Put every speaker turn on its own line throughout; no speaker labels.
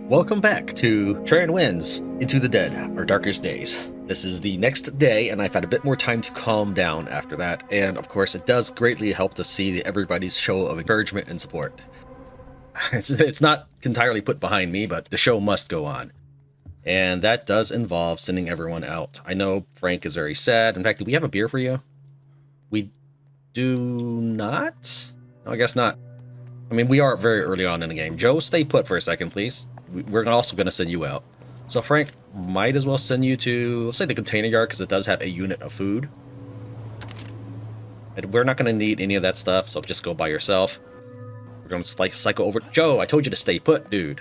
Welcome back to Tran Wins Into the Dead, Our Darkest Days. This is the next day, and I've had a bit more time to calm down after that, and of course it does greatly help to see everybody's show of encouragement and support. It's not entirely put behind me, but the show must go on. And that does involve sending everyone out. I know Frank is very sad. In fact, do we have a beer for you? We do not? No, I guess not. I mean, we are very early on in the game. Joe, stay put for a second, please. We're also going to send you out. So Frank, might as well send you to, let's say, the container yard, because it does have a unit of food. And we're not going to need any of that stuff, so just go by yourself. We're going to cycle over. Joe, I told you to stay put, dude.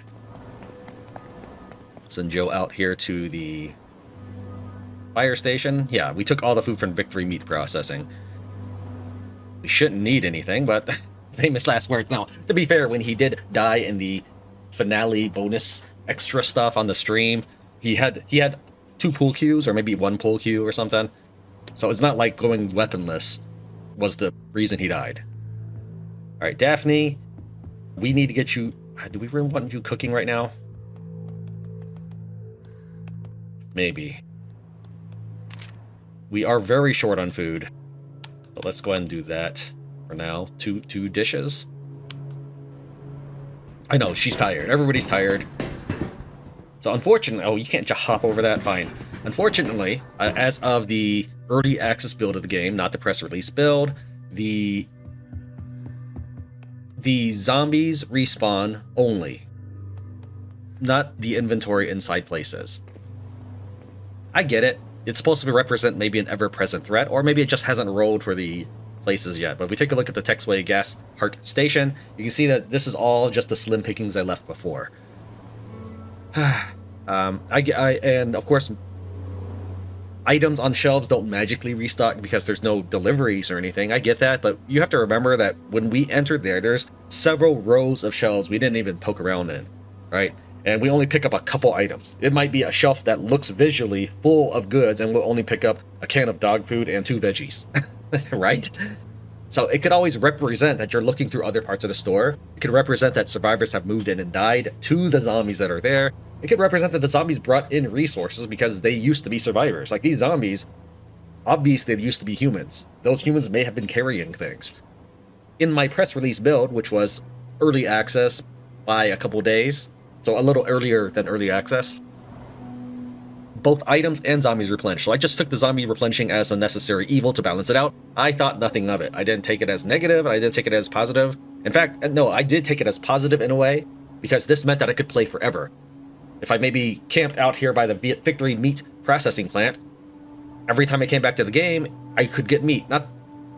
Send Joe out here to the fire station. Yeah, we took all the food from Victory Meat Processing. We shouldn't need anything, but famous last words. Now, to be fair, when he did die in the finale bonus extra stuff on the stream, he had 2 pool cues, or maybe 1 pool cue or something. So it's not like going weaponless was the reason he died. All right, Daphne, we need to get you. Do we really want you cooking right now? Maybe. We are very short on food, so let's go ahead and do that for now. Two dishes. I know, she's tired. Everybody's tired. So unfortunately, oh, you can't just hop over that? Fine. Unfortunately, as of the early access build of the game, not the press release build, the zombies respawn only, not the inventory inside places. I get it. It's supposed to represent maybe an ever-present threat, or maybe it just hasn't rolled for the places yet. But if we take a look at the Texway Gas Hart Station, you can see that this is all just the slim pickings I left before. And of course, items on shelves don't magically restock because there's no deliveries or anything. I get that, but you have to remember that when we entered there's several rows of shelves we didn't even poke around in, right? And we only pick up a couple items. It might be a shelf that looks visually full of goods, and we'll only pick up a can of dog food and 2 veggies, right? So it could always represent that you're looking through other parts of the store. It could represent that survivors have moved in and died to the zombies that are there. It could represent that the zombies brought in resources because they used to be survivors. Like these zombies, obviously they used to be humans. Those humans may have been carrying things. In my press release build, which was early access by a couple days, so a little earlier than early access, both items and zombies replenish. So I just took the zombie replenishing as a necessary evil to balance it out. I thought nothing of it. I didn't take it as negative, and I didn't take it as positive. In fact, no, I did take it as positive in a way, because this meant that I could play forever. If I maybe camped out here by the Victory Meat Processing Plant, every time I came back to the game, I could get meat. Not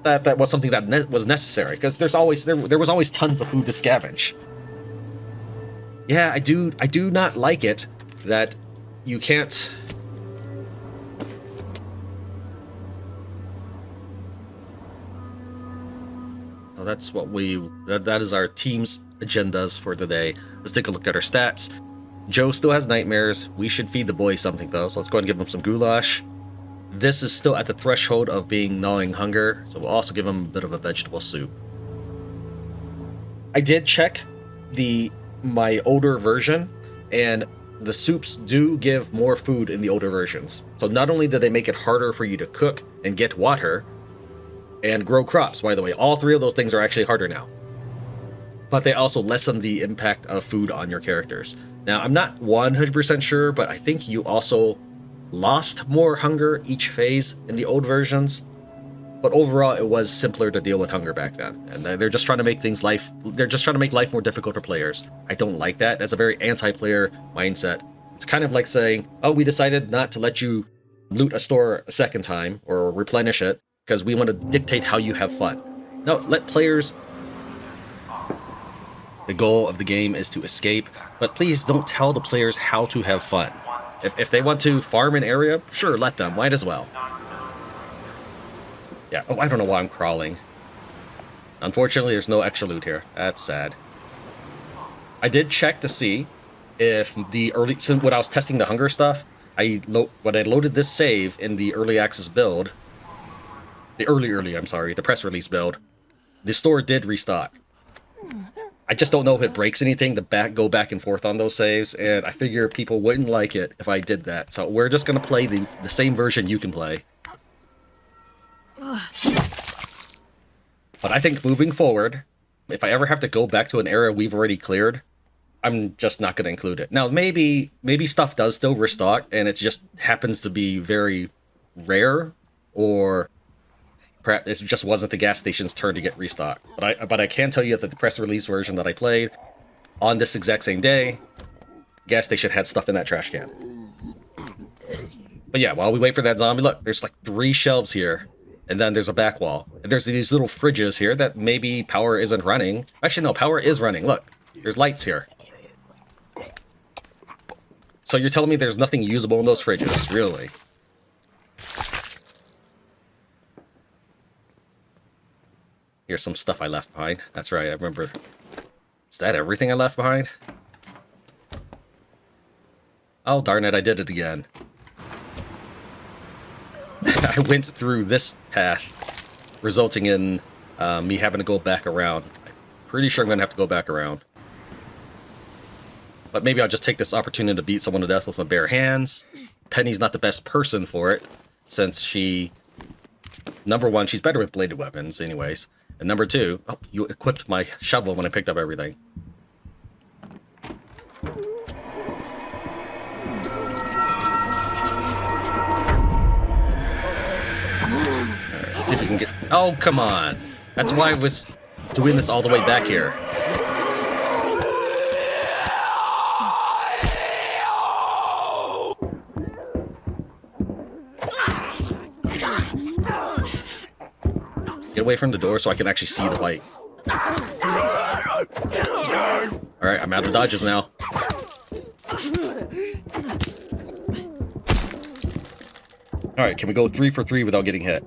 that that was something that was necessary, because there was always tons of food to scavenge. Yeah, I do not like it that you can't. Well, that's what that is our team's agendas for today. Let's take a look at our stats. Joe still has nightmares. We should feed the boy something though, so let's go ahead and give him some goulash. This is still at the threshold of being gnawing hunger, so we'll also give him a bit of a vegetable soup. I did check my older version, and the soups do give more food in the older versions. So not only did they make it harder for you to cook and get water and grow crops, by the way, all 3 of those things are actually harder now, but they also lessen the impact of food on your characters. Now, I'm not 100% sure, but I think you also lost more hunger each phase in the old versions. But overall, it was simpler to deal with hunger back then. And they're just trying to make life more difficult for players. I don't like that. That's a very anti-player mindset. It's kind of like saying, oh, we decided not to let you loot a store a second time or replenish it because we want to dictate how you have fun. No, let players. The goal of the game is to escape, but please don't tell the players how to have fun. If they want to farm an area, sure, let them. Might as well. Yeah, oh, I don't know why I'm crawling. Unfortunately, there's no extra loot here. That's sad. I did check to see if when I was testing the hunger stuff, when I loaded this save in the early access build, the press release build, the store did restock. I just don't know if it breaks anything to go back and forth on those saves, and I figure people wouldn't like it if I did that. So we're just gonna play the same version you can play. But I think moving forward, if I ever have to go back to an area we've already cleared, I'm just not gonna include it. Now maybe stuff does still restock, and it just happens to be very rare, or perhaps it just wasn't the gas station's turn to get restocked. But I can tell you that the press release version that I played on this exact same day, gas station had stuff in that trash can. But yeah, while we wait for that zombie, look, there's like 3 shelves here, and then there's a back wall. And there's these little fridges here that maybe power isn't running. Actually, no, power is running. Look, there's lights here. So you're telling me there's nothing usable in those fridges, really? Here's some stuff I left behind. That's right, I remember. Is that everything I left behind? Oh, darn it, I did it again. I went through this path, resulting in me having to go back around. I'm pretty sure I'm going to have to go back around. But maybe I'll just take this opportunity to beat someone to death with my bare hands. Penny's not the best person for it, since she... Number one, she's better with bladed weapons anyways. And number two, oh, you equipped my shovel when I picked up everything. Alright, let's see if we can get... Oh, come on! That's why I was doing this all the way back here. Get away from the door so I can actually see the light. Alright, I'm out of dodges now. Alright, can we go 3 for 3 without getting hit?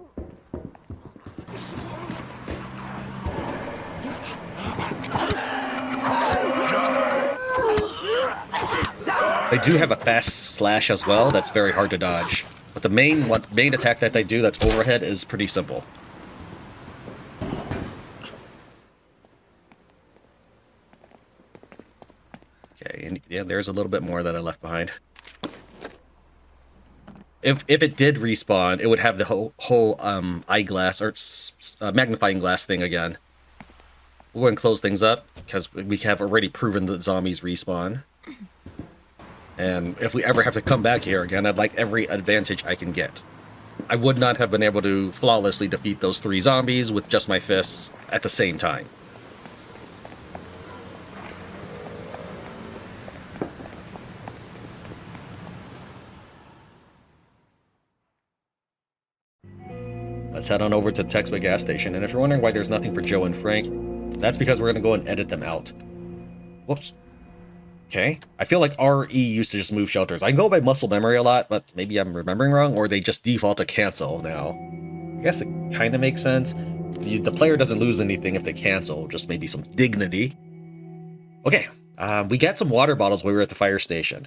They do have a fast slash as well, that's very hard to dodge. But the main attack that they do that's overhead is pretty simple. Okay, and yeah, there's a little bit more that I left behind. If it did respawn, it would have the whole eyeglass or magnifying glass thing again. We'll go and close things up because we have already proven that zombies respawn. And if we ever have to come back here again, I'd like every advantage I can get. I would not have been able to flawlessly defeat those 3 zombies with just my fists at the same time. Let's head on over to the Texway Gas Station, and if you're wondering why there's nothing for Joe and Frank, that's because we're going to go and edit them out. Whoops. Okay. I feel like RE used to just move shelters. I can go by muscle memory a lot, but maybe I'm remembering wrong, or they just default to cancel now. I guess it kind of makes sense. The player doesn't lose anything if they cancel, just maybe some dignity. Okay. We got some water bottles when we were at the fire station.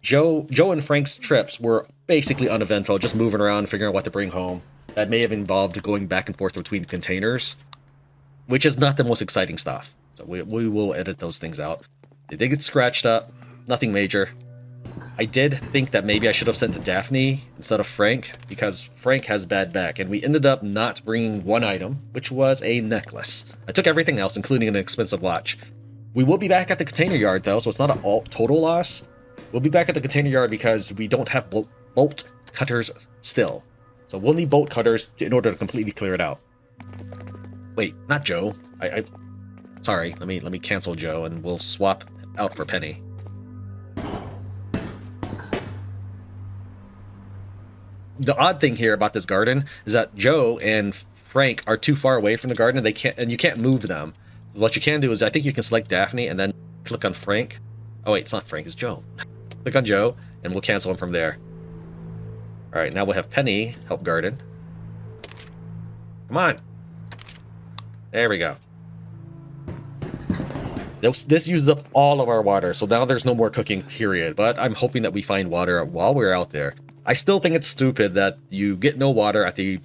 Joe and Frank's trips were basically uneventful, just moving around, figuring out what to bring home. That may have involved going back and forth between containers, which is not the most exciting stuff. So we will edit those things out. They did get scratched up, nothing major. I did think that maybe I should have sent to Daphne instead of Frank, because Frank has bad back, and we ended up not bringing one item, which was a necklace. I took everything else, including an expensive watch. We will be back at the container yard, though, so it's not a total loss. We'll be back at the container yard because we don't have bolt cutters still. So we'll need bolt cutters in order to completely clear it out. Wait, not Joe. Sorry, let me cancel Joe and we'll swap out for Penny. The odd thing here about this garden is that Joe and Frank are too far away from the garden, and you can't move them. What you can do is I think you can select Daphne and then click on Frank. Oh wait, it's not Frank, it's Joe. Click on Joe, and we'll cancel him from there. Alright, now we'll have Penny help garden. Come on! There we go. This used up all of our water, so now there's no more cooking, period. But I'm hoping that we find water while we're out there. I still think it's stupid that you get no water at the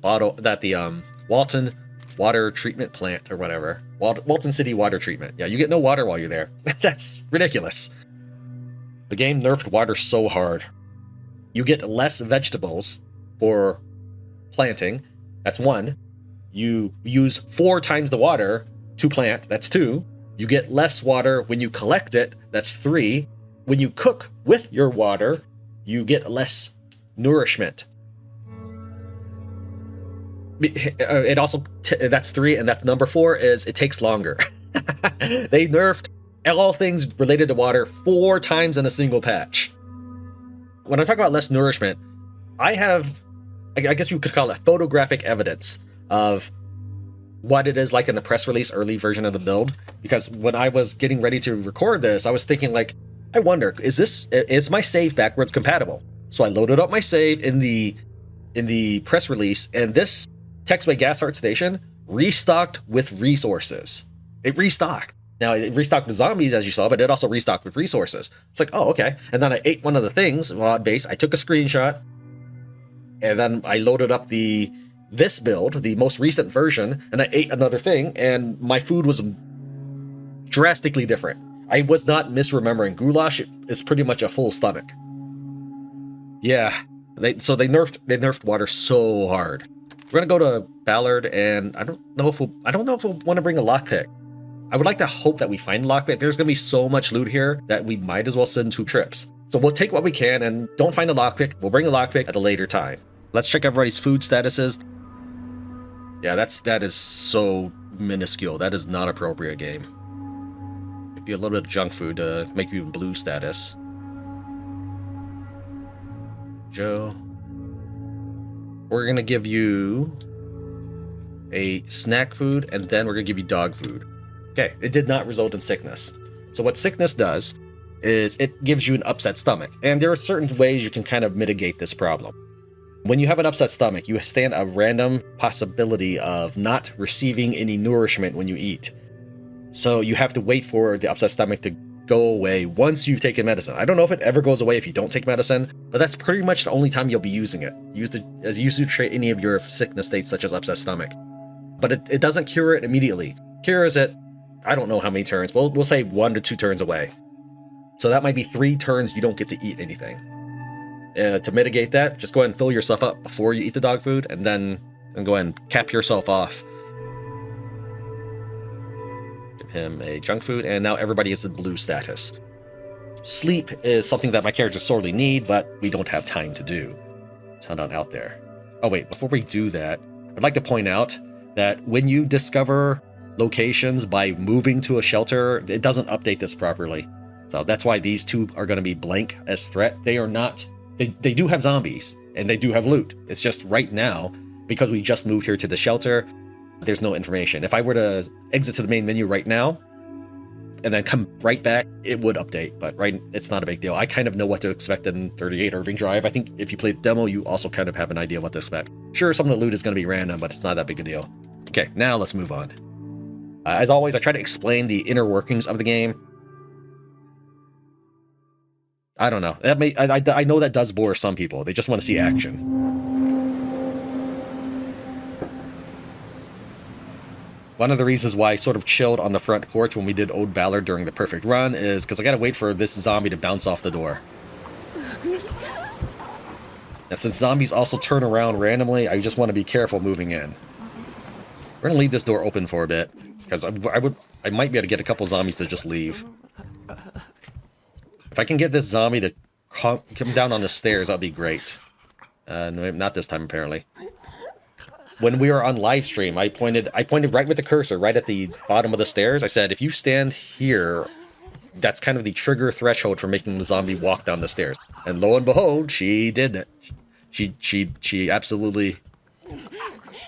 Walton water treatment plant or whatever. Walton City water treatment. Yeah, you get no water while you're there. That's ridiculous. The game nerfed water so hard. You get less vegetables for planting. That's 1. You use 4 times the water to plant. That's 2. You get less water when you collect it. That's 3. When you cook with your water, you get less nourishment. It also that's 3, and that's number 4 is it takes longer. They nerfed all things related to water 4 times in a single patch. When I talk about less nourishment, I guess you could call it photographic evidence of what it is like in the press release early version of the build. Because when I was getting ready to record this, I was thinking like, I wonder, is my save backwards compatible? So I loaded up my save in the press release, and this Texway Gas Hart station restocked with resources. It restocked. Now, it restocked with zombies, as you saw, but it also restocked with resources. It's like, oh, okay. And then I ate one of the things on base. I took a screenshot, and then I loaded up this build, the most recent version, and I ate another thing, and my food was drastically different. I was not misremembering. Goulash is pretty much a full stomach. Yeah, they nerfed water so hard. We're gonna go to Ballard, and I don't know if we'll want to bring a lockpick. I would like to hope that we find a lockpick. There's gonna be so much loot here that we might as well send 2 trips. So we'll take what we can, and don't find a lockpick. We'll bring a lockpick at a later time. Let's check everybody's food statuses. Yeah, that is so minuscule. That is not appropriate, game. It'd be a little bit of junk food to make you blue status. Joe. We're gonna give you a snack food, and then we're gonna give you dog food. Okay, it did not result in sickness. So what sickness does is it gives you an upset stomach, and there are certain ways you can kind of mitigate this problem. When you have an upset stomach, you stand a random possibility of not receiving any nourishment when you eat. So you have to wait for the upset stomach to go away once you've taken medicine. I don't know if it ever goes away if you don't take medicine, but that's pretty much the only time you'll be using it. Used to treat any of your sickness states such as upset stomach. But it doesn't cure it immediately. Cures it, I don't know how many turns. We'll say 1 to 2 turns away. So that might be 3 turns you don't get to eat anything. To mitigate that, just go ahead and fill yourself up before you eat the dog food, and then go ahead and cap yourself off. Give him a junk food, and now everybody is in blue status. Sleep is something that my characters sorely need, but we don't have time to do. Let's head on out there. Oh wait, before we do that, I'd like to point out that when you discover locations by moving to a shelter, it doesn't update this properly. So that's why these 2 are going to be blank as threat. They are not. They do have zombies, and they do have loot. It's just right now, because we just moved here to the shelter, there's no information. If I were to exit to the main menu right now, and then come right back, it would update, but it's not a big deal. I kind of know what to expect in 38 Irving Drive. I think if you played the demo, you also kind of have an idea what to expect. Sure, some of the loot is going to be random, but it's not that big a deal. Okay, now let's move on. As always, I try to explain the inner workings of the game. I don't know. I know that does bore some people. They just want to see action. One of the reasons why I sort of chilled on the front porch when we did Old Ballard during the perfect run is because I gotta wait for this zombie to bounce off the door. And since zombies also turn around randomly, I just want to be careful moving in. We're gonna leave this door open for a bit, because I might be able to get a couple zombies to just leave. If I can get this zombie to come down on the stairs, that'd be great. No, not this time, apparently. When we were on live stream, I pointed right with the cursor, right at the bottom of the stairs. I said, if you stand here, that's kind of the trigger threshold for making the zombie walk down the stairs. And lo and behold, she did it. She absolutely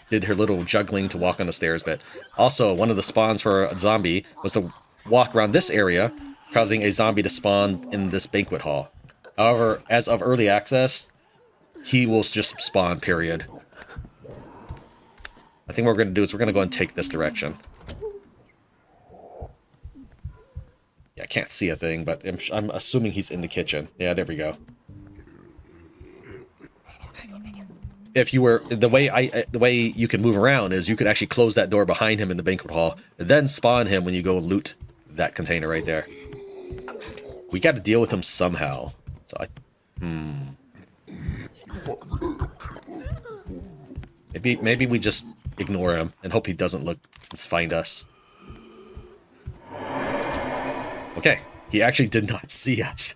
did her little juggling to walk on the stairs. But also, one of the spawns for a zombie was to walk around this area, causing a zombie to spawn in this banquet hall. However, as of early access, he will just spawn, period. I think what we're going to do is we're going to go and take this direction. Yeah, I can't see a thing, but I'm assuming he's in the kitchen. Yeah, there we go. if you were the way you can move around is you could actually close that door behind him in the banquet hall, and then spawn him when you go and loot that container right there. We got to deal with him somehow. So maybe we just ignore him and hope he doesn't look and find us. Okay, he actually did not see us.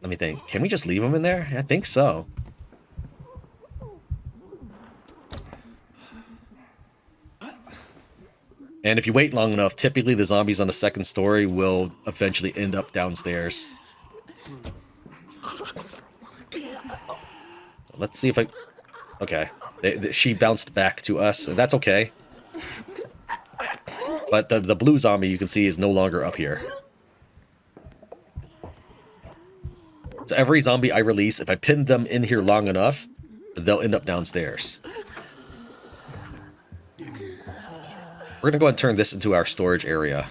Let me think. Can we just leave him in there? I think so. And if you wait long enough, typically the zombies on the second story will eventually end up downstairs. Let's see if I... Okay. She bounced back to us. That's okay. But the blue zombie, you can see, is no longer up here. So every zombie I release, if I pin them in here long enough, they'll end up downstairs. We're going to go ahead and turn this into our storage area.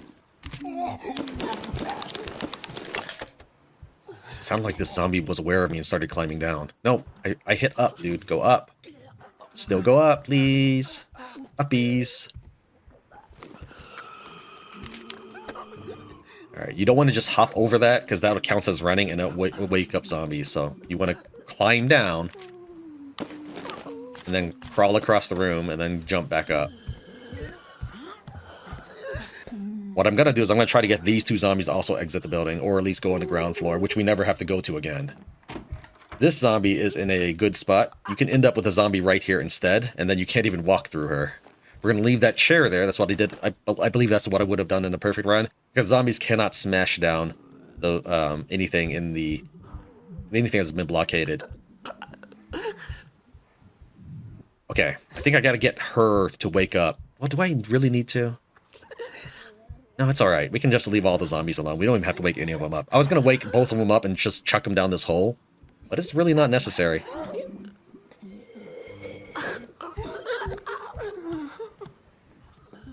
It sounded like this zombie was aware of me and started climbing down. No, I hit up, dude. Go up. Still go up, please. Uppies. Alright, you don't want to just hop over that, because that'll count as running and it'll wake up zombies. So you want to climb down, and then crawl across the room, and then jump back up. What I'm going to do is I'm going to try to get these two zombies to also exit the building, or at least go on the ground floor, which we never have to go to again. This zombie is in a good spot. You can end up with a zombie right here instead, and then you can't even walk through her. We're going to leave that chair there. That's what I did. I believe that's what I would have done in a perfect run, because zombies cannot smash down the anything that's been blockaded. Okay, I think I got to get her to wake up. Well, do I really need to? No, it's alright. We can just leave all the zombies alone. We don't even have to wake any of them up. I was going to wake both of them up and just chuck them down this hole, but it's really not necessary.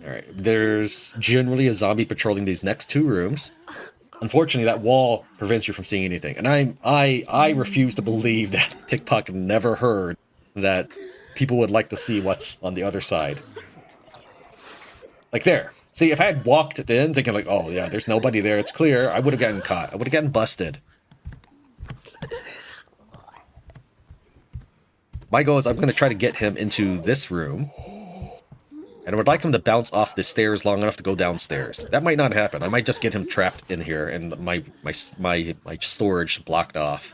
Alright, there's generally a zombie patrolling these next two rooms. Unfortunately, that wall prevents you from seeing anything. And I refuse to believe that Pickpocket never heard that people would like to see what's on the other side. Like there. See, if I had walked in thinking like, oh yeah, there's nobody there, it's clear, I would have gotten caught. I would have gotten busted. My goal is I'm going to try to get him into this room. And I would like him to bounce off the stairs long enough to go downstairs. That might not happen. I might just get him trapped in here and my storage blocked off.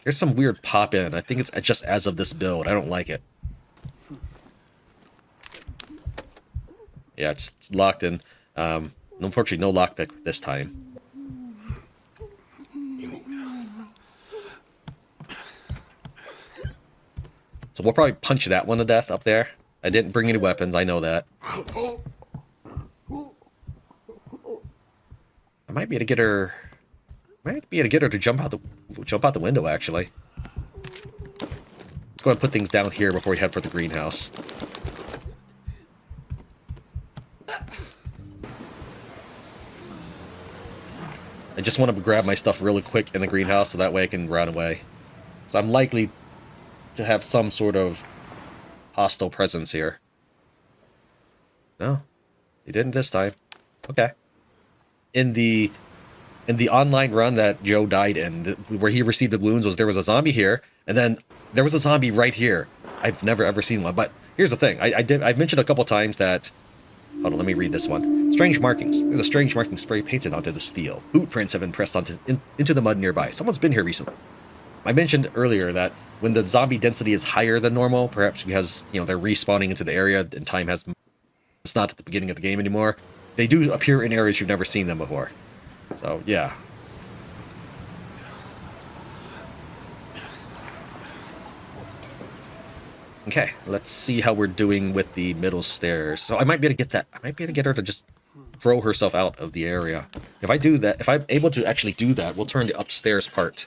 There's some weird pop-in. I think it's just as of this build. I don't like it. Yeah, it's locked in. Unfortunately, no lockpick this time. So we'll probably punch that one to death up there. I didn't bring any weapons, I know that. I might be able to get her... to jump out the window, actually. Let's go ahead and put things down here before we head for the greenhouse. I just want to grab my stuff really quick in the greenhouse so that way I can run away. So I'm likely to have some sort of hostile presence here. No, he didn't this time. Okay. In the online run that Joe died in, where he received the wounds, there was a zombie here, and then there was a zombie right here. I've never ever seen one, but here's the thing. I've mentioned a couple times that... Hold on, let me read this one. Strange markings. There's a strange marking spray painted onto the steel. Boot prints have been pressed into the mud nearby. Someone's been here recently. I mentioned earlier that when the zombie density is higher than normal, perhaps because, you know, they're respawning into the area and time has... It's not at the beginning of the game anymore. They do appear in areas you've never seen them before. So, yeah. Okay, let's see how we're doing with the middle stairs. So I might be able to get that. I might be able to get her to just throw herself out of the area. If I do that, if I'm able to actually do that, we'll turn the upstairs part.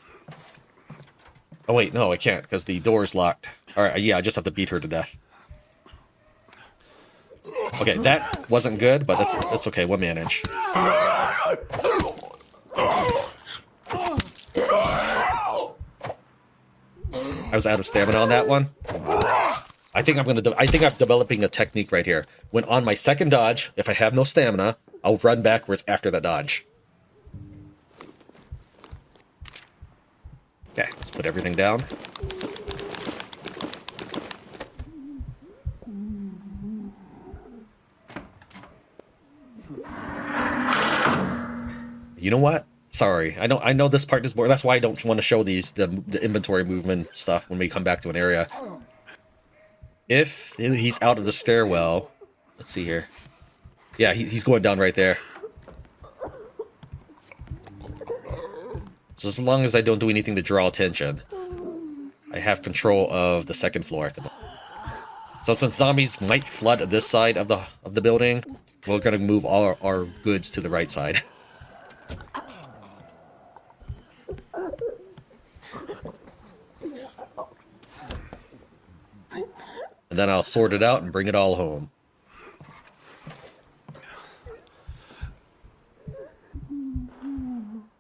Oh wait, no, I can't because the door is locked. All right, yeah, I just have to beat her to death. Okay, that wasn't good, but that's okay. We'll manage. I was out of stamina on that one. I think I'm developing a technique right here. When on my second dodge, if I have no stamina, I'll run backwards after that dodge. Okay, let's put everything down. You know what? Sorry, I know this part is more. That's why I don't want to show the inventory movement stuff when we come back to an area. If he's out of the stairwell, let's see here. Yeah, he's going down right there. So as long as I don't do anything to draw attention, I have control of the second floor at the moment. So since zombies might flood this side of the building, we're gonna move all our goods to the right side. And then I'll sort it out and bring it all home.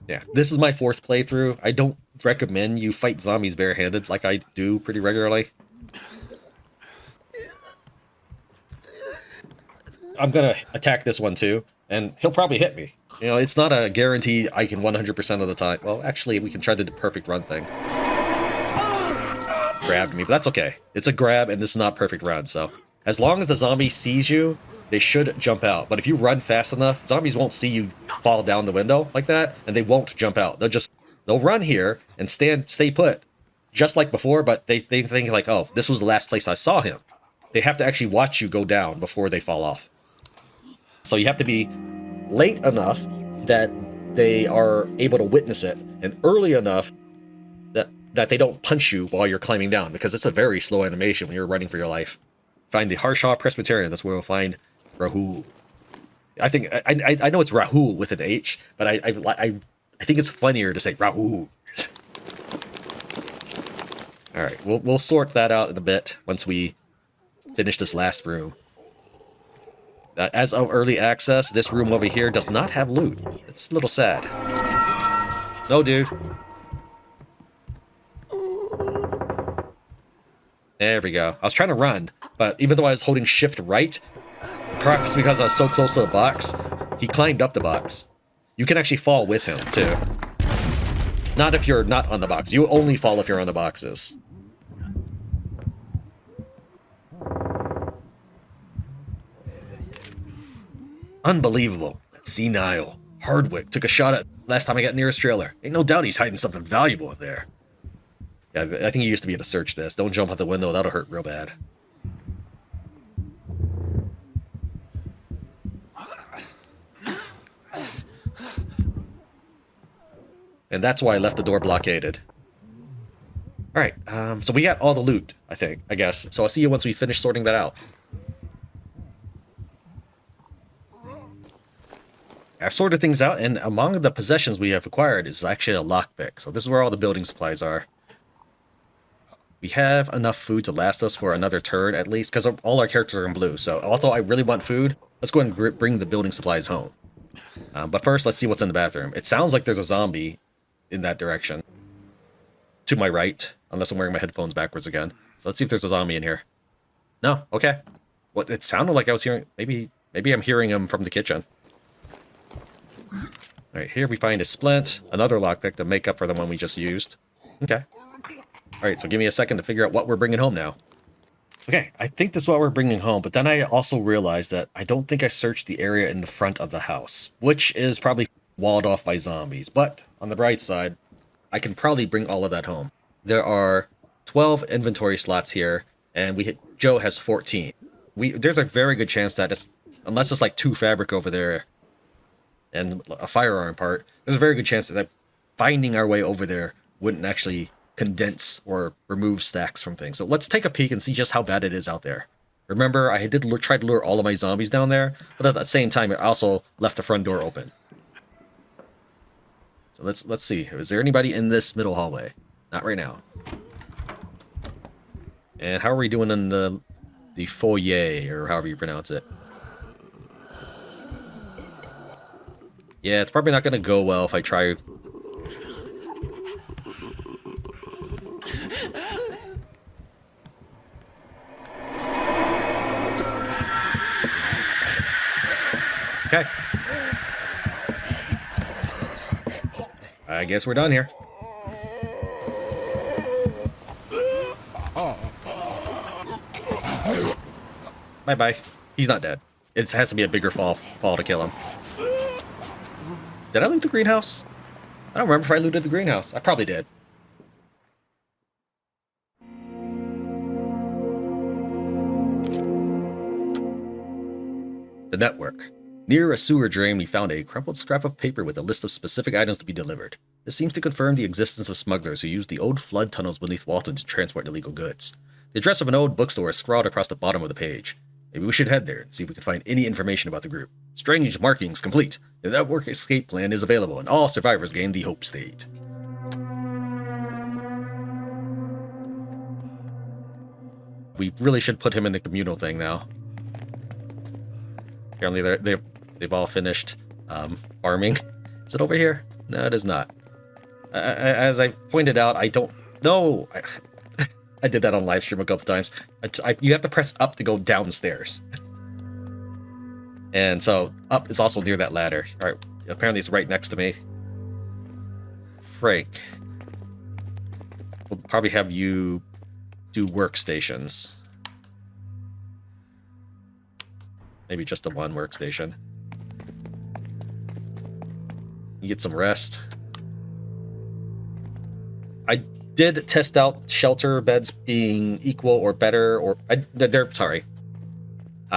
Yeah, this is my 4th playthrough. I don't recommend you fight zombies barehanded like I do pretty regularly. I'm gonna attack this one too, and he'll probably hit me. You know, it's not a guarantee I can 100% of the time. Well, actually, we can try the perfect run thing. Grabbed me, but that's okay. It's a grab, and this is not perfect run, so... As long as the zombie sees you, they should jump out. But if you run fast enough, zombies won't see you fall down the window like that, and they won't jump out. They'll run here and stay put, just like before, but they think like, oh, this was the last place I saw him. They have to actually watch you go down before they fall off. So you have to be late enough that they are able to witness it, and early enough that they don't punch you while you're climbing down, because it's a very slow animation when you're running for your life. Find the Harshaw Presbyterian. That's where we'll find Rahul. I think I know it's Rahul with an H, but I think it's funnier to say Rahul. All right, we'll sort that out in a bit once we finish this last room. As of early access, this room over here does not have loot. It's a little sad. No, dude. There we go. I was trying to run, but even though I was holding shift right, perhaps because I was so close to the box, he climbed up the box. You can actually fall with him, too. Not if you're not on the box. You only fall if you're on the boxes. Unbelievable. That senile Hardwick took a shot at last time I got near his trailer. Ain't no doubt he's hiding something valuable in there. Yeah, I think he used to be able to search this. Don't jump out the window, that'll hurt real bad. And that's why I left the door blockaded. Alright, so we got all the loot, I guess. So I'll see you once we finish sorting that out. I've sorted things out, and among the possessions we have acquired is actually a lockpick. So this is where all the building supplies are. We have enough food to last us for another turn, at least, because all our characters are in blue. So, although I really want food, let's go ahead and bring the building supplies home. But first, let's see what's in the bathroom. It sounds like there's a zombie in that direction. To my right, unless I'm wearing my headphones backwards again. So let's see if there's a zombie in here. No, okay. What it sounded like I was hearing... Maybe I'm hearing him from the kitchen. Alright, here we find a splint, another lockpick to make up for the one we just used. Okay. Alright, so give me a second to figure out what we're bringing home now. Okay, I think this is what we're bringing home, but then I also realized that I don't think I searched the area in the front of the house, which is probably walled off by zombies. But, on the bright side, I can probably bring all of that home. There are 12 inventory slots here, and Joe has 14. There's a very good chance that unless it's like 2 fabric over there, and a firearm part, there's a very good chance that finding our way over there wouldn't actually condense or remove stacks from things. So let's take a peek and see just how bad it is out there. Remember, I did try to lure all of my zombies down there, but at the same time, I also left the front door open. So let's see. Is there anybody in this middle hallway? Not right now. And how are we doing in the foyer, or however you pronounce it? Yeah, it's probably not going to go well if I try... Okay. I guess we're done here. Bye-bye. He's not dead. It has to be a bigger fall to kill him. Did I loot the greenhouse? I don't remember if I looted the greenhouse. I probably did. The network. Near a sewer drain, we found a crumpled scrap of paper with a list of specific items to be delivered. This seems to confirm the existence of smugglers who used the old flood tunnels beneath Walton to transport illegal goods. The address of an old bookstore is scrawled across the bottom of the page. Maybe we should head there and see if we can find any information about the group. Strange markings complete. The network escape plan is available, and all survivors gain the Hope State. We really should put him in the communal thing now. Apparently they've all finished farming. Is it over here? No, it is not. As I pointed out, I don't know. I did that on live stream a couple times. You have to press up to go downstairs. And so up is also near that ladder. All right, apparently it's right next to me. Frank. We'll probably have you do workstations. Maybe just the one workstation. You get some rest. I did test out shelter beds being equal or better, or I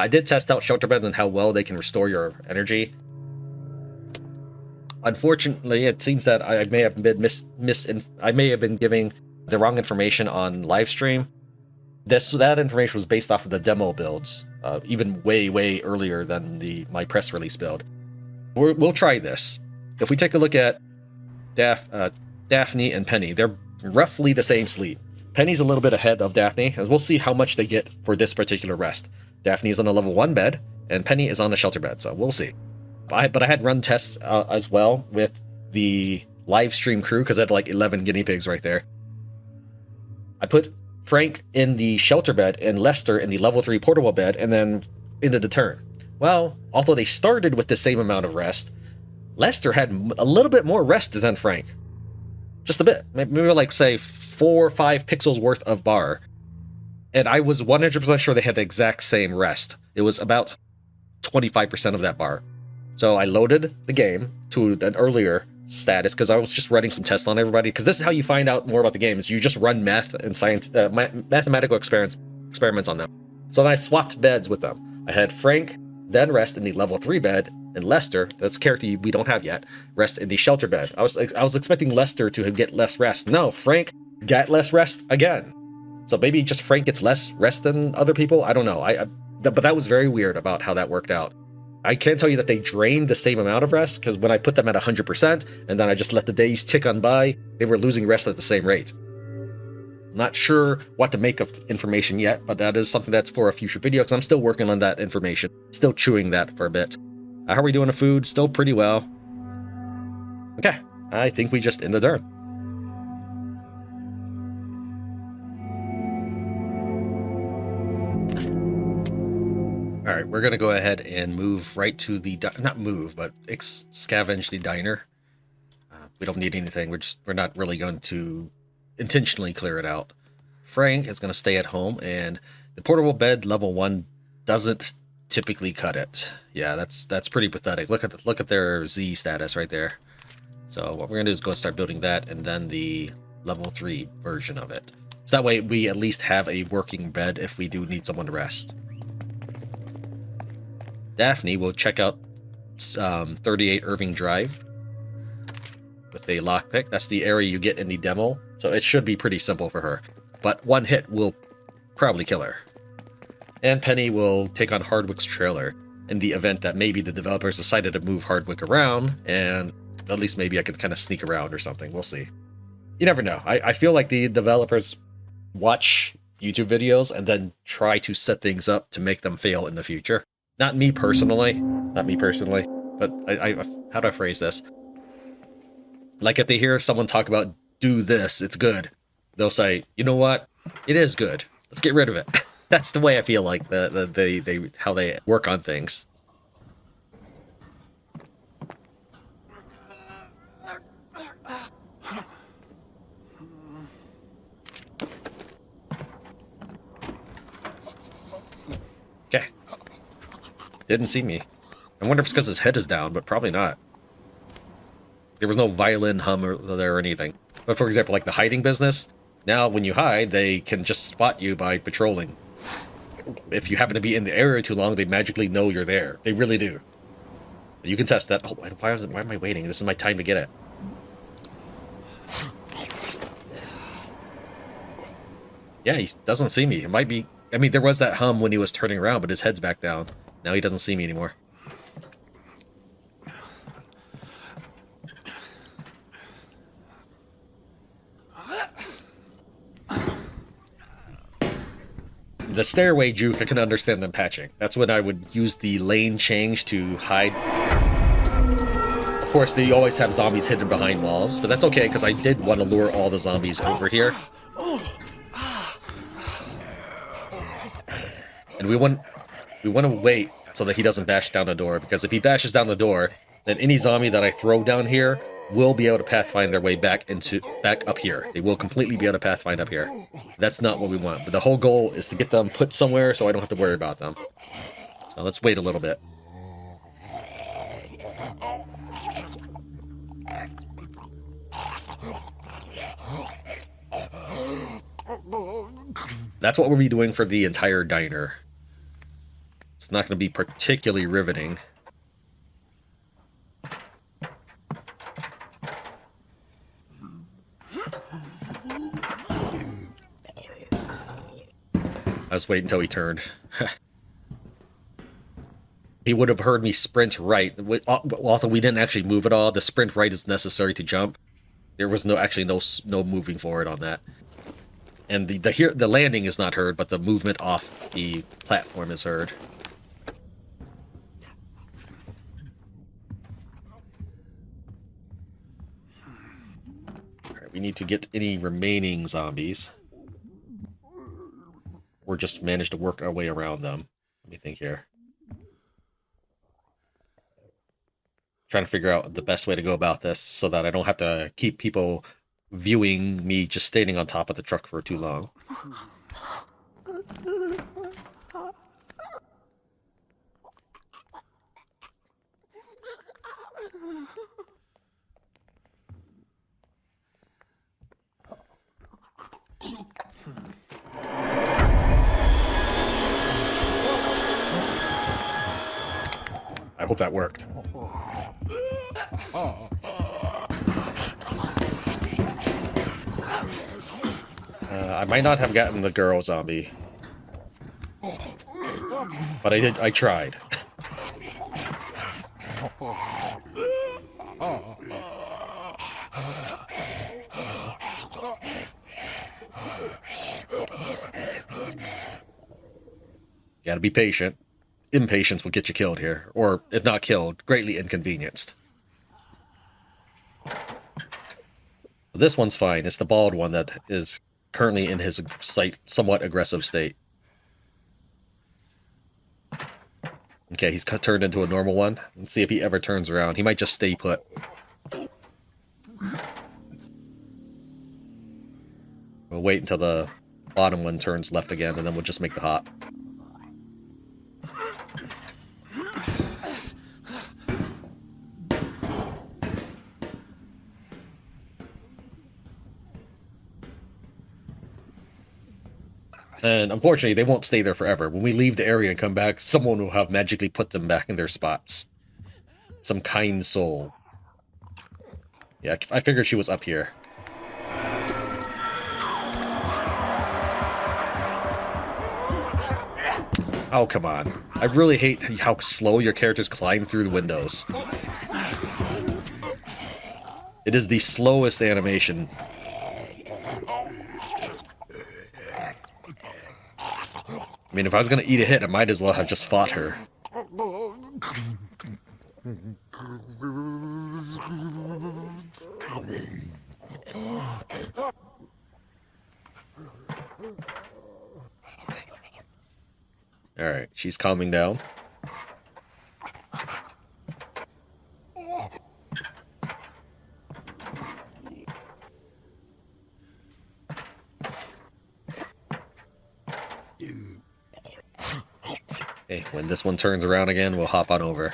did test out shelter beds and how well they can restore your energy. Unfortunately, it seems that I may have been I may have been giving the wrong information on live stream. That information was based off of the demo builds, even way earlier than my press release build. We'll try this. If we take a look at Daphne and Penny, they're roughly the same sleep. Penny's a little bit ahead of Daphne, as we'll see how much they get for this particular rest. Daphne is on a level 1 bed, and Penny is on a shelter bed, so we'll see. But I had run tests as well with the live stream crew, because I had like 11 guinea pigs right there. I put Frank in the shelter bed and Lester in the level 3 portable bed, and then ended the turn. Well, although they started with the same amount of rest, Lester had a little bit more rest than Frank. Just a bit. Maybe like, say, 4 or 5 pixels worth of bar. And I was 100% sure they had the exact same rest. It was about 25% of that bar. So I loaded the game to an earlier status, because I was just running some tests on everybody, because this is how you find out more about the game, is you just run math and science, mathematical experiments on them. So then I swapped beds with them. I had Frank then rest in the level 3 bed, and Lester, that's a character we don't have yet, rest in the shelter bed. I was expecting Lester to get less rest. No, Frank got less rest again. So maybe just Frank gets less rest than other people? I don't know. But that was very weird about how that worked out. I can tell you that they drained the same amount of rest, because when I put them at 100%, and then I just let the days tick on by, they were losing rest at the same rate. Not sure what to make of information yet, but that is something that's for a future video, because I'm still working on that information. Still chewing that for a bit. How are we doing on food? Still pretty well. Okay, I think we just end the turn. Alright, we're going to go ahead and move right to the... Not move, but scavenge the diner. We don't need anything. We're not really going to intentionally clear it out. Frank is going to stay at home, and the portable bed level 1 doesn't typically cut it. Yeah, that's pretty pathetic. Look at their Z status right there. So what we're going to do is go start building that, and then the level 3 version of it. So that way we at least have a working bed if we do need someone to rest. Daphne will check out 38 Irving Drive with a lockpick. That's the area you get in the demo, so it should be pretty simple for her. But one hit will probably kill her. And Penny will take on Hardwick's trailer in the event that maybe the developers decided to move Hardwick around, and at least maybe I could kind of sneak around or something. We'll see. You never know. I feel like the developers watch YouTube videos and then try to set things up to make them fail in the future. Not me personally, but how do I phrase this? Like if they hear someone talk about do this, it's good. They'll say, you know what? It is good. Let's get rid of it. That's the way I feel like how they work on things. Didn't see me. I wonder if it's because his head is down, but probably not. There was no violin hum or anything. But for example, like the hiding business, now when you hide, they can just spot you by patrolling. If you happen to be in the area too long, they magically know you're there. They really do. You can test that. Oh, why am I waiting? This is my time to get it. Yeah, he doesn't see me. It might be... I mean, there was that hum when he was turning around, but his head's back down. Now he doesn't see me anymore. The stairway juke, I can understand them patching. That's when I would use the lane change to hide. Of course, they always have zombies hidden behind walls, but that's okay, because I did want to lure all the zombies over here. And we want to wait so that he doesn't bash down the door, because if he bashes down the door, then any zombie that I throw down here will be able to pathfind their way back up here. They will completely be able to pathfind up here. That's not what we want. But the whole goal is to get them put somewhere so I don't have to worry about them. So let's wait a little bit. That's what we'll be doing for the entire diner. It's not going to be particularly riveting. I was waiting until he turned. He would have heard me sprint right. Although we didn't actually move at all, the sprint right is necessary to jump. There was no moving forward on that. And the landing is not heard, but the movement off the platform is heard. Alright, we need to get any remaining zombies. Or just manage to work our way around them. Let me think here. Trying to figure out the best way to go about this so that I don't have to keep people viewing me just standing on top of the truck for too long. I hope that worked. I might not have gotten the girl zombie, but I tried. You gotta be patient. Impatience will get you killed here, or if not killed, greatly inconvenienced. This one's fine. It's the bald one that is currently in his somewhat aggressive state. Okay, he's turned into a normal one. Let's see if he ever turns around. He might just stay put. We'll wait until the bottom one turns left again, and then we'll just make the hop. And unfortunately, they won't stay there forever. When we leave the area and come back, someone will have magically put them back in their spots. Some kind soul. Yeah, I figured she was up here. Oh, come on. I really hate how slow your characters climb through the windows. It is the slowest animation. I mean, if I was going to eat a hit, I might as well have just fought her. Alright, she's calming down. Okay, when this one turns around again, we'll hop on over.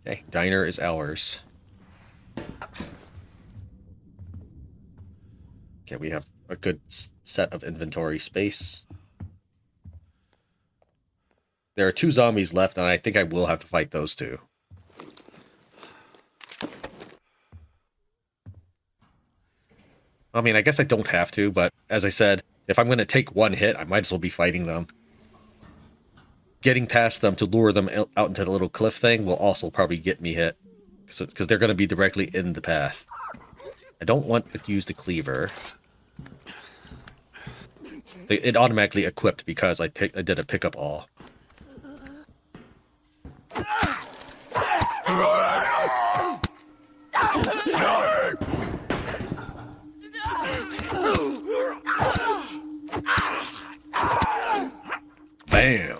Okay, diner is ours. Okay, we have a good set of inventory space. There are 2 zombies left, and I think I will have to fight those 2. I mean, I guess I don't have to, but as I said, if I'm going to take 1 hit, I might as well be fighting them. Getting past them to lure them out into the little cliff thing will also probably get me hit, because they're going to be directly in the path. I don't want to use the cleaver. It automatically equipped because I did a pickup all. Bam!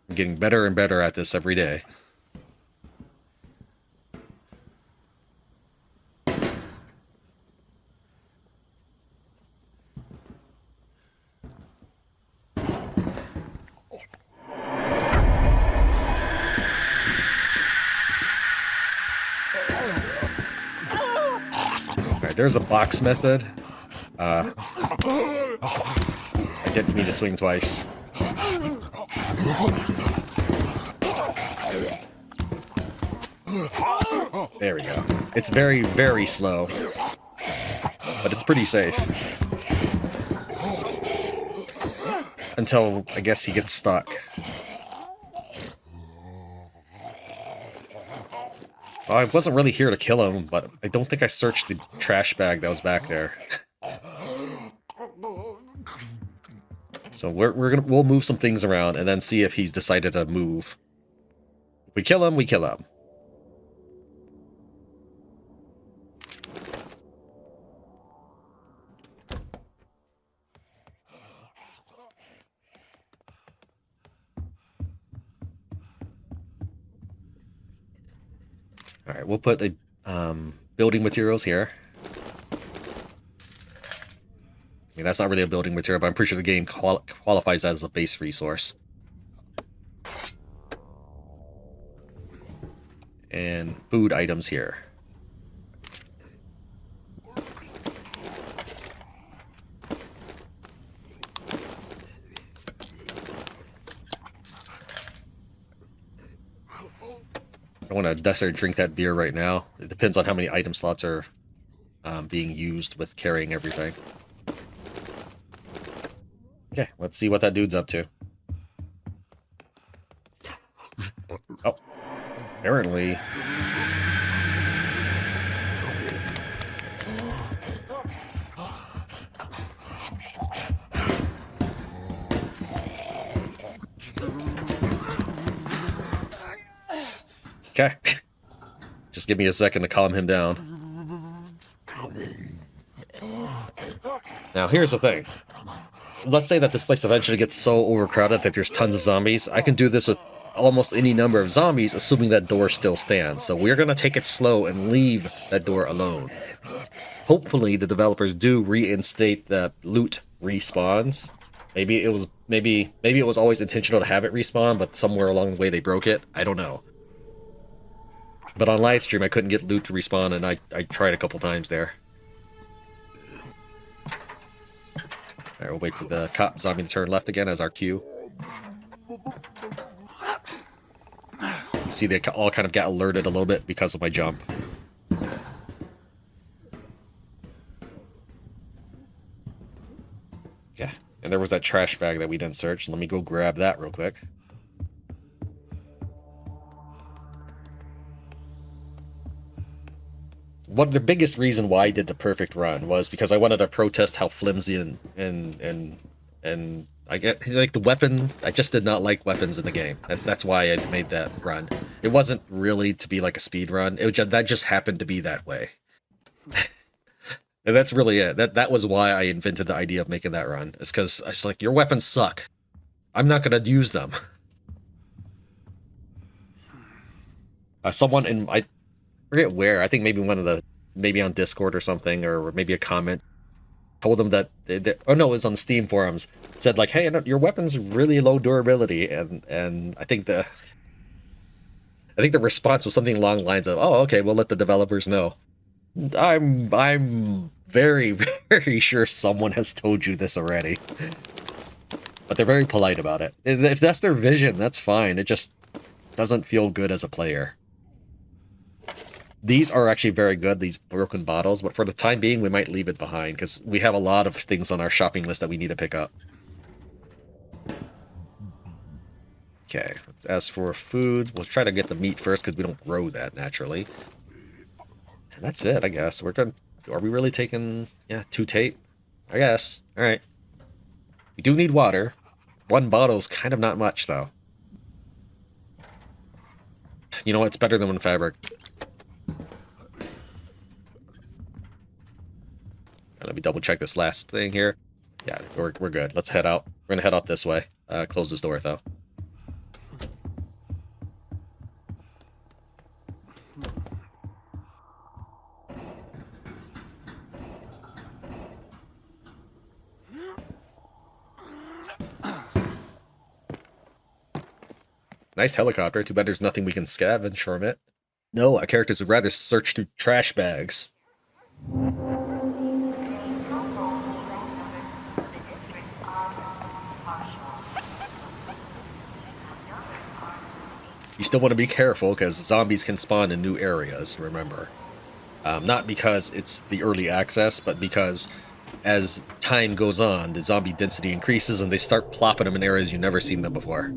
I'm getting better and better at this every day. There's a box method. I didn't mean to swing twice. There we go. It's very, very slow, but it's pretty safe. Until, I guess, he gets stuck. Well, I wasn't really here to kill him, but I don't think I searched the trash bag that was back there. So we'll move some things around and then see if he's decided to move. If we kill him, we kill him. All right, we'll put the building materials here. I mean, that's not really a building material, but I'm pretty sure the game qualifies that as a base resource. And food items here. I don't want to necessarily drink that beer right now. It depends on how many item slots are being used with carrying everything. Okay, let's see what that dude's up to. Oh, apparently... Okay. Just give me a second to calm him down. Now, here's the thing. Let's say that this place eventually gets so overcrowded that there's tons of zombies. I can do this with almost any number of zombies, assuming that door still stands. So we're going to take it slow and leave that door alone. Hopefully, the developers do reinstate that loot respawns. Maybe it was always intentional to have it respawn, but somewhere along the way they broke it. I don't know. But on live stream, I couldn't get loot to respawn, and I tried a couple times there. Alright, we'll wait for the cop zombie to turn left again as our cue. You see, they all kind of got alerted a little bit because of my jump. Yeah, and there was that trash bag that we didn't search. Let me go grab that real quick. The biggest reason why I did the perfect run was because I wanted to protest how flimsy and I get like the weapon. I just did not like weapons in the game. That's why I made that run. It wasn't really to be like a speed run. That just happened to be that way. And that's really it. That was why I invented the idea of making that run. It's because I was like, your weapons suck. I'm not gonna use them. Someone in, I forget where, I think maybe maybe on Discord or something, or maybe a comment, told them that, oh no, it was on Steam forums, said like, hey, your weapon's really low durability, and I think the response was something along the lines of, oh, okay, we'll let the developers know. I'm very, very sure someone has told you this already. But they're very polite about it. If that's their vision, that's fine. It just doesn't feel good as a player. These are actually very good, these broken bottles, but for the time being, we might leave it behind, because we have a lot of things on our shopping list that we need to pick up. Okay, as for food, we'll try to get the meat first, because we don't grow that naturally. And that's it, I guess. We're good. Are we really taking, yeah, 2 tape? I guess. Alright. We do need water. 1 bottle's kind of not much, though. You know what? It's better than 1 fabric. Let me double check this last thing here. Yeah, we're good. Let's head out. We're gonna head out this way. Close this door, though. Nice helicopter. Too bad there's nothing we can scavenge from it. No, our characters would rather search through trash bags. You still want to be careful, because zombies can spawn in new areas, remember. Not because it's the early access, but because as time goes on, the zombie density increases and they start plopping them in areas you've never seen them before.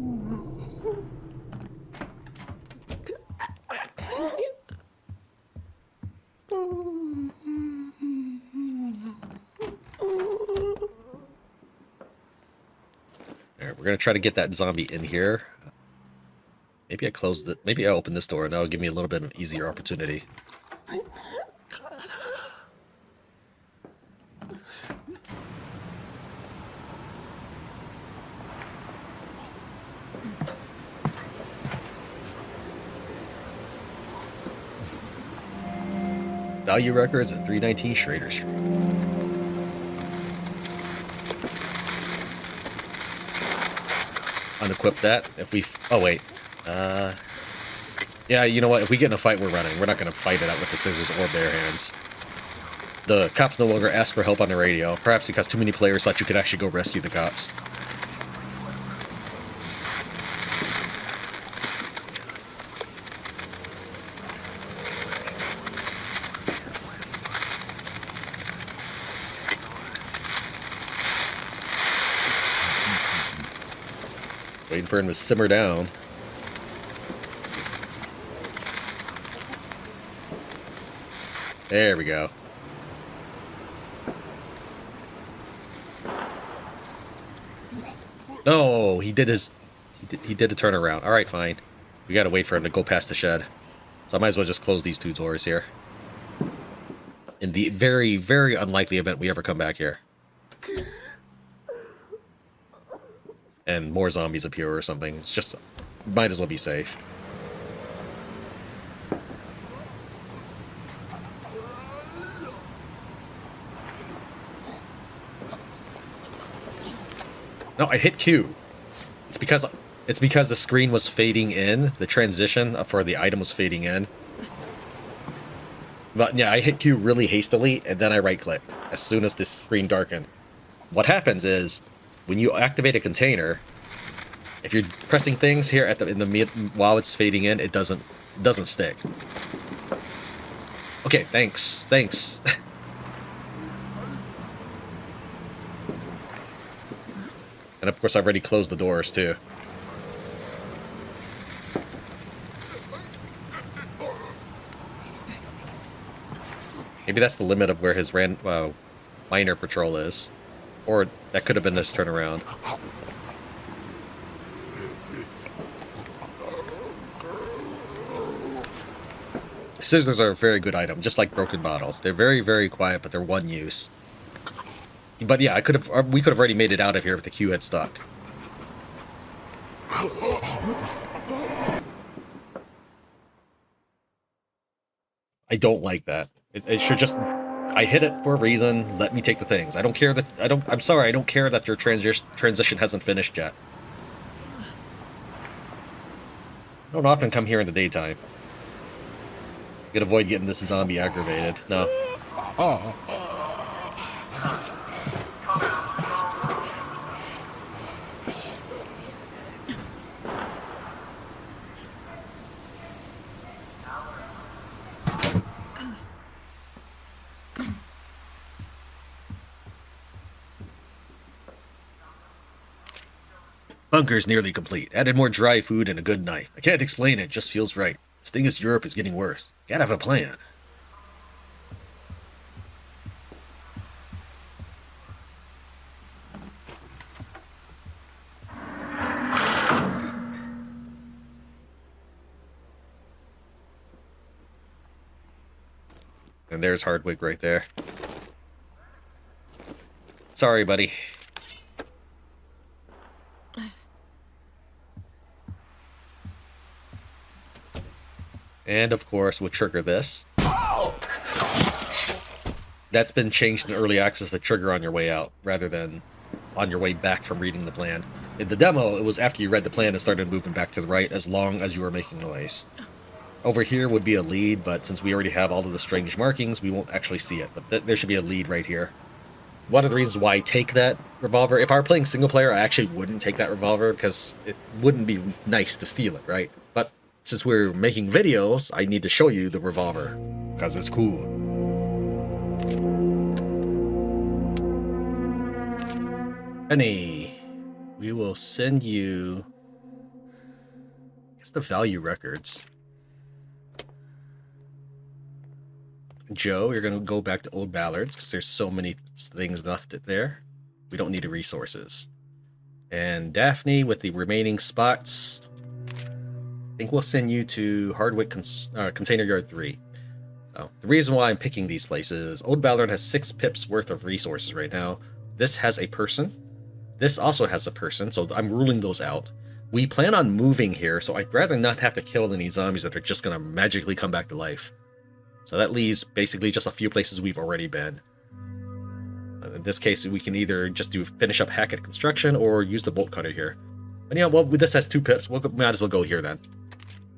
Alright, we're gonna try to get that zombie in here. Maybe I closed it. Maybe I opened this door, and that'll give me a little bit of an easier opportunity. Value records at 319 Schrader Street. Unequip that. If we... Oh, wait. Yeah, you know what? If we get in a fight, we're running. We're not going to fight it out with the scissors or bare hands. The cops no longer ask for help on the radio. Perhaps because too many players thought you could actually go rescue the cops. Waiting for him to simmer down. There we go. No, he did a turnaround. All right, fine. We gotta wait for him to go past the shed. So I might as well just close these 2 doors here. In the very, very unlikely event we ever come back here. And more zombies appear or something. It's just, might as well be safe. No, I hit Q. It's because the screen was fading in. The transition for the item was fading in. But yeah, I hit Q really hastily, and then I right-clicked as soon as the screen darkened. What happens is, when you activate a container, if you're pressing things here in the mid while it's fading in, it doesn't stick. Okay, thanks. And of course, I've already closed the doors too. Maybe that's the limit of where his minor patrol is. Or that could have been this turnaround. Scissors are a very good item, just like broken bottles. They're very, very quiet, but they're one use. But yeah, we could have already made it out of here if the queue had stuck. I don't like that. It should just... I hit it for a reason. Let me take the things. I don't care that... I'm sorry, I don't care that your transition hasn't finished yet. I don't often come here in the daytime. You can avoid getting this zombie aggravated. No. Bunker's nearly complete. Added more dry food and a good knife. I can't explain it, just feels right. This thing is Europe is getting worse. Gotta have a plan. And there's Hardwick right there. Sorry, buddy. And of course, we'll trigger this. That's been changed in early access to trigger on your way out, rather than on your way back from reading the plan. In the demo, it was after you read the plan and started moving back to the right as long as you were making noise. Over here would be a lead, but since we already have all of the strange markings, we won't actually see it. But there should be a lead right here. One of the reasons why I take that revolver, if I were playing single player, I actually wouldn't take that revolver because it wouldn't be nice to steal it, right? But since we're making videos, I need to show you the revolver because it's cool. Penny, we will send you, I guess, the value records. Joe, you're going to go back to Old Ballard's because there's so many things left there. We don't need the resources. And Daphne, with the remaining spots, I think we'll send you to Hardwick Container Yard 3. So, the reason why I'm picking these places, Old Ballard has 6 pips worth of resources right now. This has a person. This also has a person, so I'm ruling those out. We plan on moving here, so I'd rather not have to kill any zombies that are just going to magically come back to life. So that leaves basically just a few places we've already been. In this case, we can either just finish up Hackett Construction or use the bolt cutter here. But yeah, well, this has 2 pips. We might as well go here then.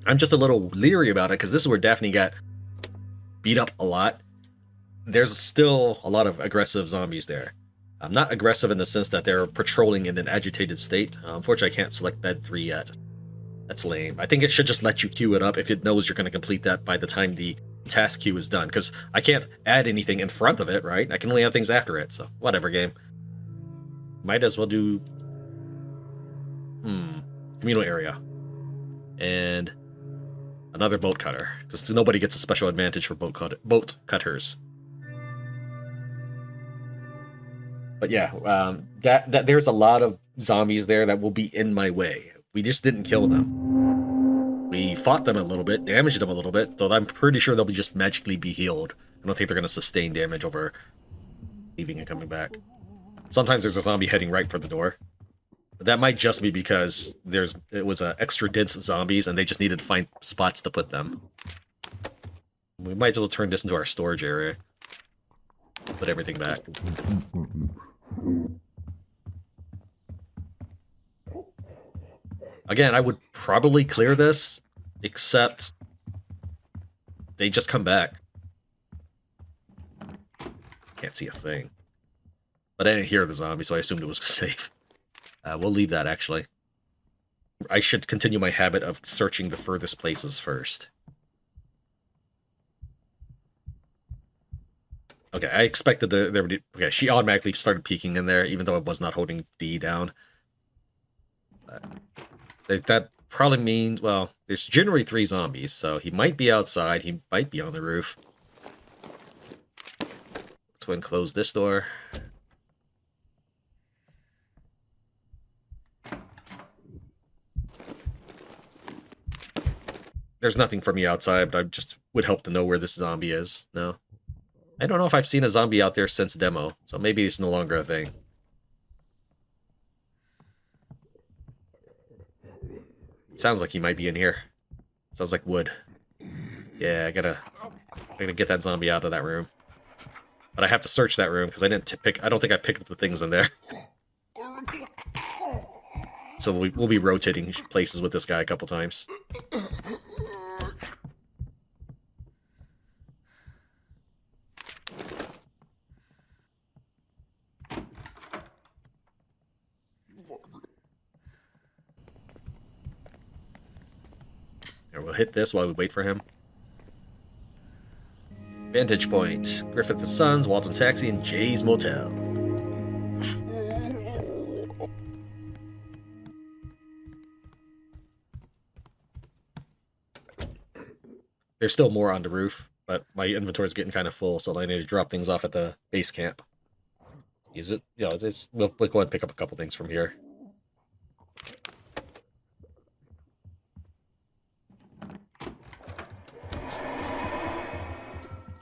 I'm just a little leery about it because this is where Daphne got beat up a lot. There's still a lot of aggressive zombies there. Not aggressive in the sense that they're patrolling in an agitated state. Unfortunately, I can't select bed 3 yet. That's lame. I think it should just let you queue it up if it knows you're going to complete that by the time the task queue is done, because I can't add anything in front of it, right? I can only add things after it, so whatever, game. Might as well do communal area and another boat cutter, because nobody gets a special advantage for boat cutters. But yeah, that there's a lot of zombies there that will be in my way. We just didn't kill them. We fought them a little bit, damaged them a little bit, so I'm pretty sure they'll just magically be healed. I don't think they're going to sustain damage over leaving and coming back. Sometimes there's a zombie heading right for the door. But that might just be because it was extra dense zombies and they just needed to find spots to put them. We might as well turn this into our storage area. Put everything back. Again, I would probably clear this, except they just come back. Can't see a thing. But I didn't hear the zombie, so I assumed it was safe. We'll leave that, actually. I should continue my habit of searching the furthest places first. Okay, I expected there would be... Okay, she automatically started peeking in there, even though I was not holding D down. That probably means... Well, there's generally 3 zombies, so he might be outside, he might be on the roof. Let's go ahead and close this door. There's nothing for me outside, but I just would help to know where this zombie is. No. I don't know if I've seen a zombie out there since demo, so maybe it's no longer a thing. Sounds like he might be in here. Sounds like wood. Yeah, I gotta I'm gonna get that zombie out of that room. But I have to search that room because I didn't pick. I don't think I picked the things in there. So we'll be rotating places with this guy a couple times. And we'll hit this while we wait for him. Vantage point. Griffith and Sons, Walton Taxi, and Jay's Motel. There's still more on the roof, but my inventory is getting kind of full, so I need to drop things off at the base camp. Use it? Yeah, we'll go ahead and pick up a couple things from here.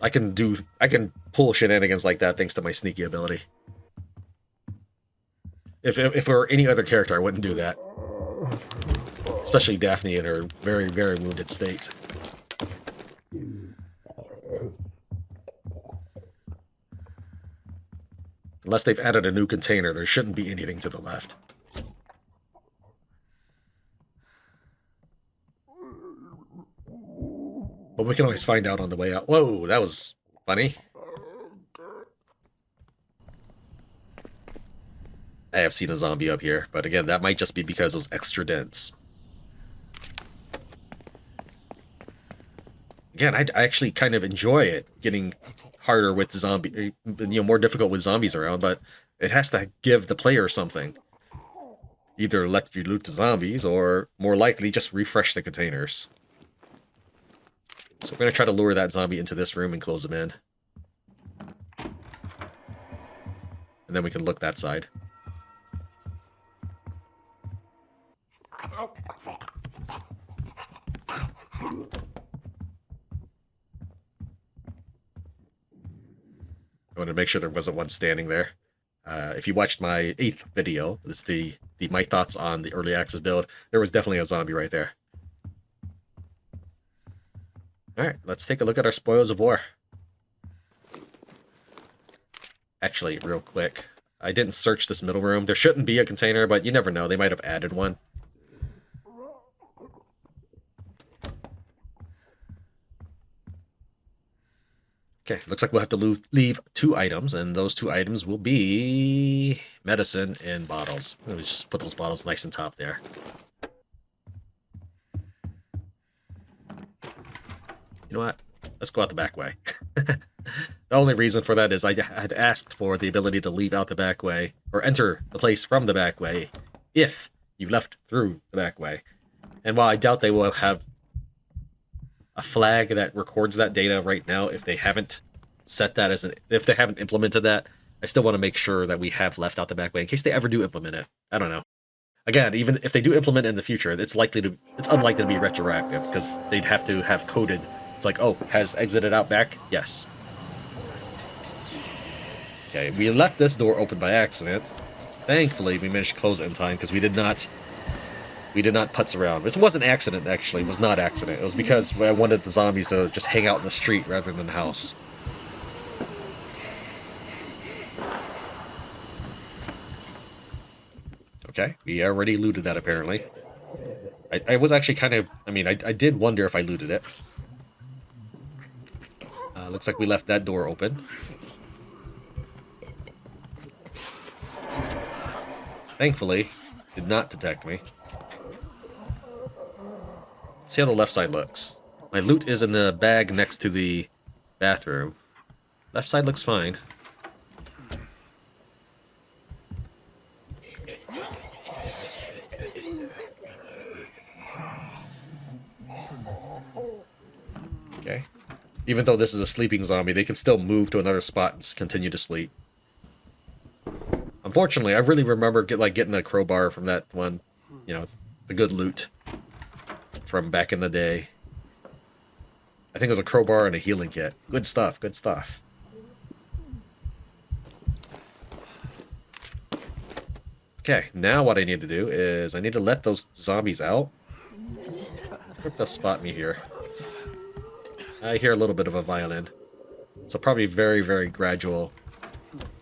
I can pull shenanigans like that thanks to my sneaky ability. If it were any other character, I wouldn't do that. Especially Daphne in her very, very wounded state. Unless they've added a new container, there shouldn't be anything to the left. But we can always find out on the way out. Whoa, that was funny. I have seen a zombie up here, but again, that might just be because it was extra dense. Again, I actually kind of enjoy it getting harder with zombie, more difficult with zombies around, but it has to give the player something. Either let you loot the zombies, or more likely just refresh the containers. So we're going to try to lure that zombie into this room and close him in. And then we can look that side. I wanted to make sure there wasn't one standing there. If you watched my 8th video, it's my thoughts on the early access build, there was definitely a zombie right there. Alright, let's take a look at our spoils of war. Actually, real quick, I didn't search this middle room. There shouldn't be a container, but you never know. They might have added one. Okay, looks like we'll have to leave 2 items, and those 2 items will be medicine and bottles. Let me just put those bottles nice and top there. You know what? Let's go out the back way. The only reason for that is I had asked for the ability to leave out the back way, or enter the place from the back way, if you left through the back way. And while I doubt they will have a flag that records that data right now, if they haven't set that if they haven't implemented that, I still want to make sure that we have left out the back way in case they ever do implement it. I don't know. Again, even if they do implement it in the future, it's unlikely to be retroactive, because they'd have to have coded. It's like, oh, has exited out back? Yes. Okay, we left this door open by accident. Thankfully, we managed to close it in time, because we did not putz around. This wasn't accident, actually. It was not accident. It was because I wanted the zombies to just hang out in the street rather than the house. Okay, we already looted that, apparently. I was actually kind of... I did wonder if I looted it. Looks like we left that door open. Thankfully, did not detect me. Let's see how the left side looks. My loot is in the bag next to the bathroom. Left side looks fine. Okay. Even though this is a sleeping zombie, they can still move to another spot and continue to sleep. Unfortunately, I really remember getting a crowbar from that one, the good loot from back in the day. I think it was a crowbar and a healing kit. Good stuff, good stuff. Okay, now what I need to do is I need to let those zombies out. Hope they'll spot me here. I hear a little bit of a violin. So probably very, very gradual.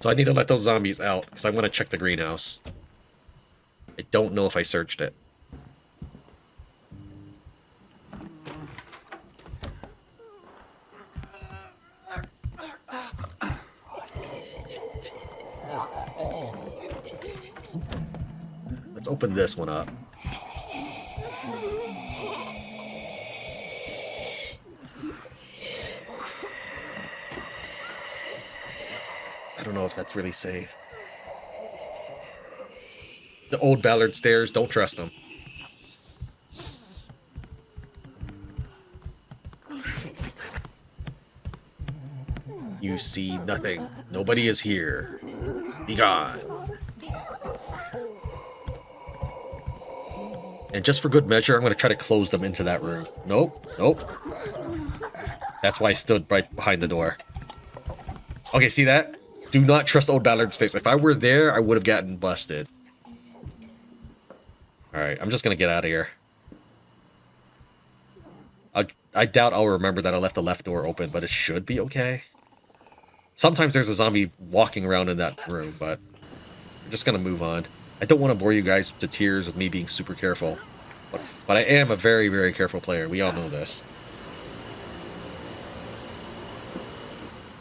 So I need to let those zombies out, because I'm going to check the greenhouse. I don't know if I searched it. Let's open this one up. I don't know if that's really safe. The old Ballard stairs, don't trust them. You see nothing. Nobody is here. Be gone. And just for good measure, I'm going to try to close them into that room. Nope. Nope. That's why I stood right behind the door. Okay, see that? Do not trust old Ballard stairs. If I were there, I would have gotten busted. Alright, I'm just going to get out of here. I doubt I'll remember that I left the left door open, but it should be okay. Sometimes there's a zombie walking around in that room, but I'm just going to move on. I don't want to bore you guys to tears with me being super careful. But I am a very, very careful player. We all know this.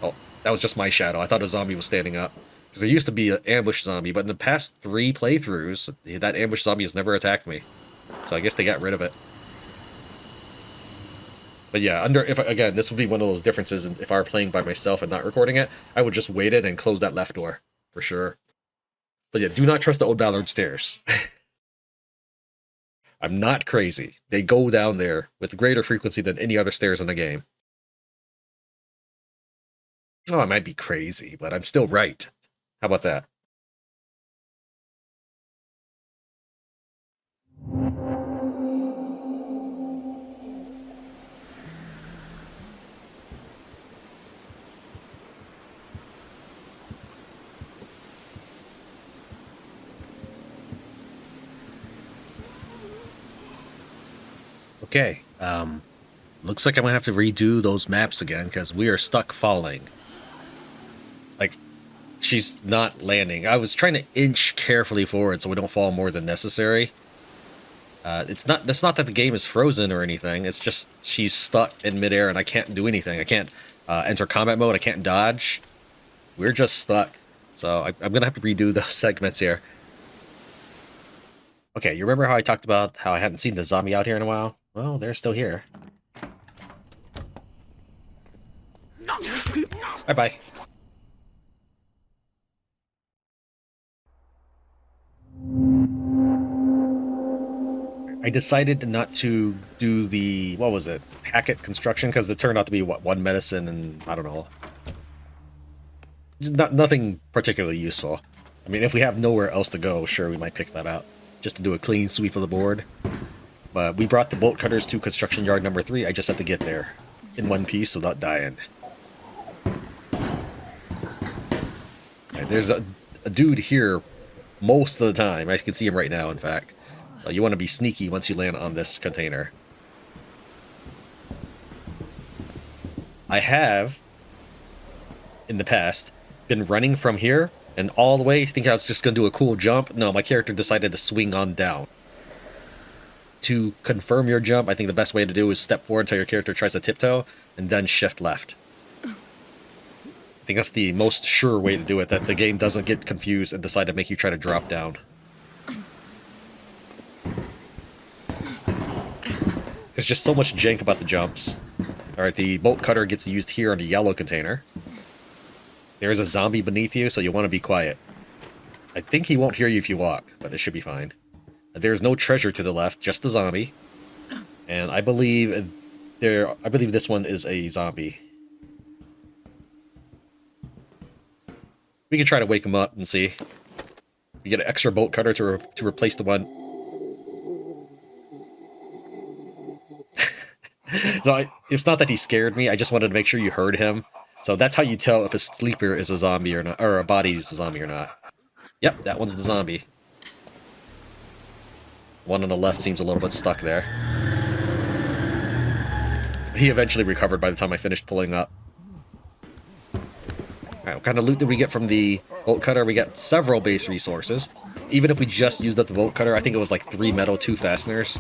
Oh, that was just my shadow. I thought a zombie was standing up. Because there used to be an ambush zombie, but in the past 3 playthroughs, that ambush zombie has never attacked me. So I guess they got rid of it. But yeah, again, this would be one of those differences. If I were playing by myself and not recording it, I would just wait it and close that left door. For sure. But yeah, do not trust the old Ballard stairs. I'm not crazy. They go down there with greater frequency than any other stairs in the game. Oh, I might be crazy, but I'm still right. How about that? Okay, looks like I'm gonna have to redo those maps again, because we are stuck falling. Like, she's not landing. I was trying to inch carefully forward so we don't fall more than necessary. That's not that the game is frozen or anything, it's just she's stuck in midair and I can't do anything. I can't enter combat mode, I can't dodge. We're just stuck. So I'm gonna have to redo those segments here. Okay, you remember how I talked about how I hadn't seen the zombie out here in a while? Well, they're still here. Bye-bye. I decided not to do the, what was it, Hackett Construction, because it turned out to be, what, 1 medicine and, I don't know. Nothing particularly useful. I mean, if we have nowhere else to go, sure, we might pick that up, just to do a clean sweep of the board. But we brought the bolt cutters to construction yard number 3, I just have to get there in one piece without dying. Right, there's a dude here most of the time. I can see him right now, in fact. So you want to be sneaky once you land on this container. I have, in the past, been running from here and all the way, think I was just going to do a cool jump. No, my character decided to swing on down. To confirm your jump, I think the best way to do is step forward until your character tries to tiptoe, and then shift left. I think that's the most sure way to do it, that the game doesn't get confused and decide to make you try to drop down. There's just so much jank about the jumps. Alright, the bolt cutter gets used here on the yellow container. There's a zombie beneath you, so you want to be quiet. I think he won't hear you if you walk, but it should be fine. There's no treasure to the left, just the zombie. And I believe this one is a zombie. We can try to wake him up and see. You get an extra bolt cutter to replace the one. So it's not that he scared me, I just wanted to make sure you heard him. So that's how you tell if a sleeper is a zombie or not, or a body is a zombie or not. Yep, that one's the zombie. One on the left seems a little bit stuck there. He eventually recovered by the time I finished pulling up. Alright, what kind of loot did we get from the bolt cutter? We got several base resources. Even if we just used up the bolt cutter, I think it was like 3 metal, 2 fasteners.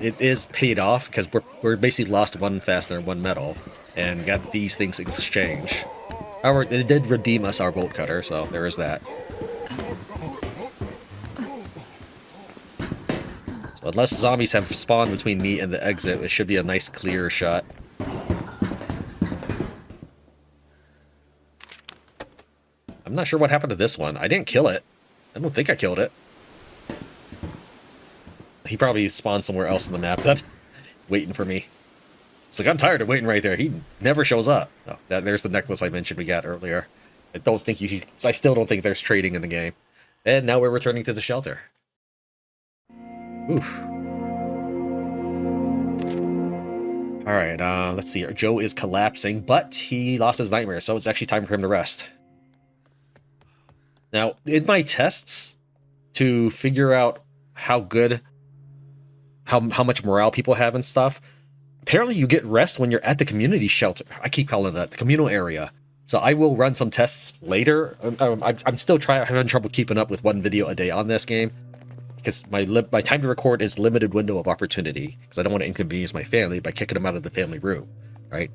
It is paid off, because we're basically lost 1 fastener, 1 metal, and got these things in exchange. However, it did redeem us our bolt cutter, so there is that. So unless zombies have spawned between me and the exit, it should be a nice clear shot. I'm not sure what happened to this one. I didn't kill it. I don't think I killed it. He probably spawned somewhere else in the map then, waiting for me. It's like, I'm tired of waiting right there. He never shows up. Oh, there's the necklace I mentioned we got earlier. I still don't think there's trading in the game. And now we're returning to the shelter. Oof. Alright, let's see here. Joe is collapsing, but he lost his nightmare, so it's actually time for him to rest. Now, in my tests, to figure out how much morale people have and stuff, apparently you get rest when you're at the community shelter. I keep calling it that, the communal area. So I will run some tests later. I'm still having trouble keeping up with 1 video a day on this game, because my time to record is limited window of opportunity, because I don't want to inconvenience my family by kicking them out of the family room, right?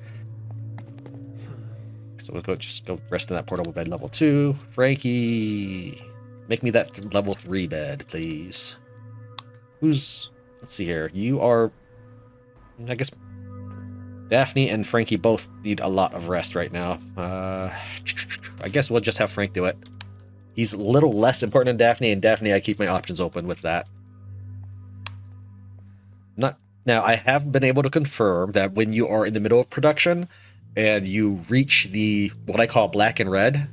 So we'll just go rest in that portable bed level 2. Frankie, make me that level 3 bed, please. Let's see here. You are, I guess, Daphne and Frankie both need a lot of rest right now. I guess we'll just have Frank do it. He's a little less important than Daphne, and Daphne, I keep my options open with that. Now, I have been able to confirm that when you are in the middle of production and you reach what I call black and red,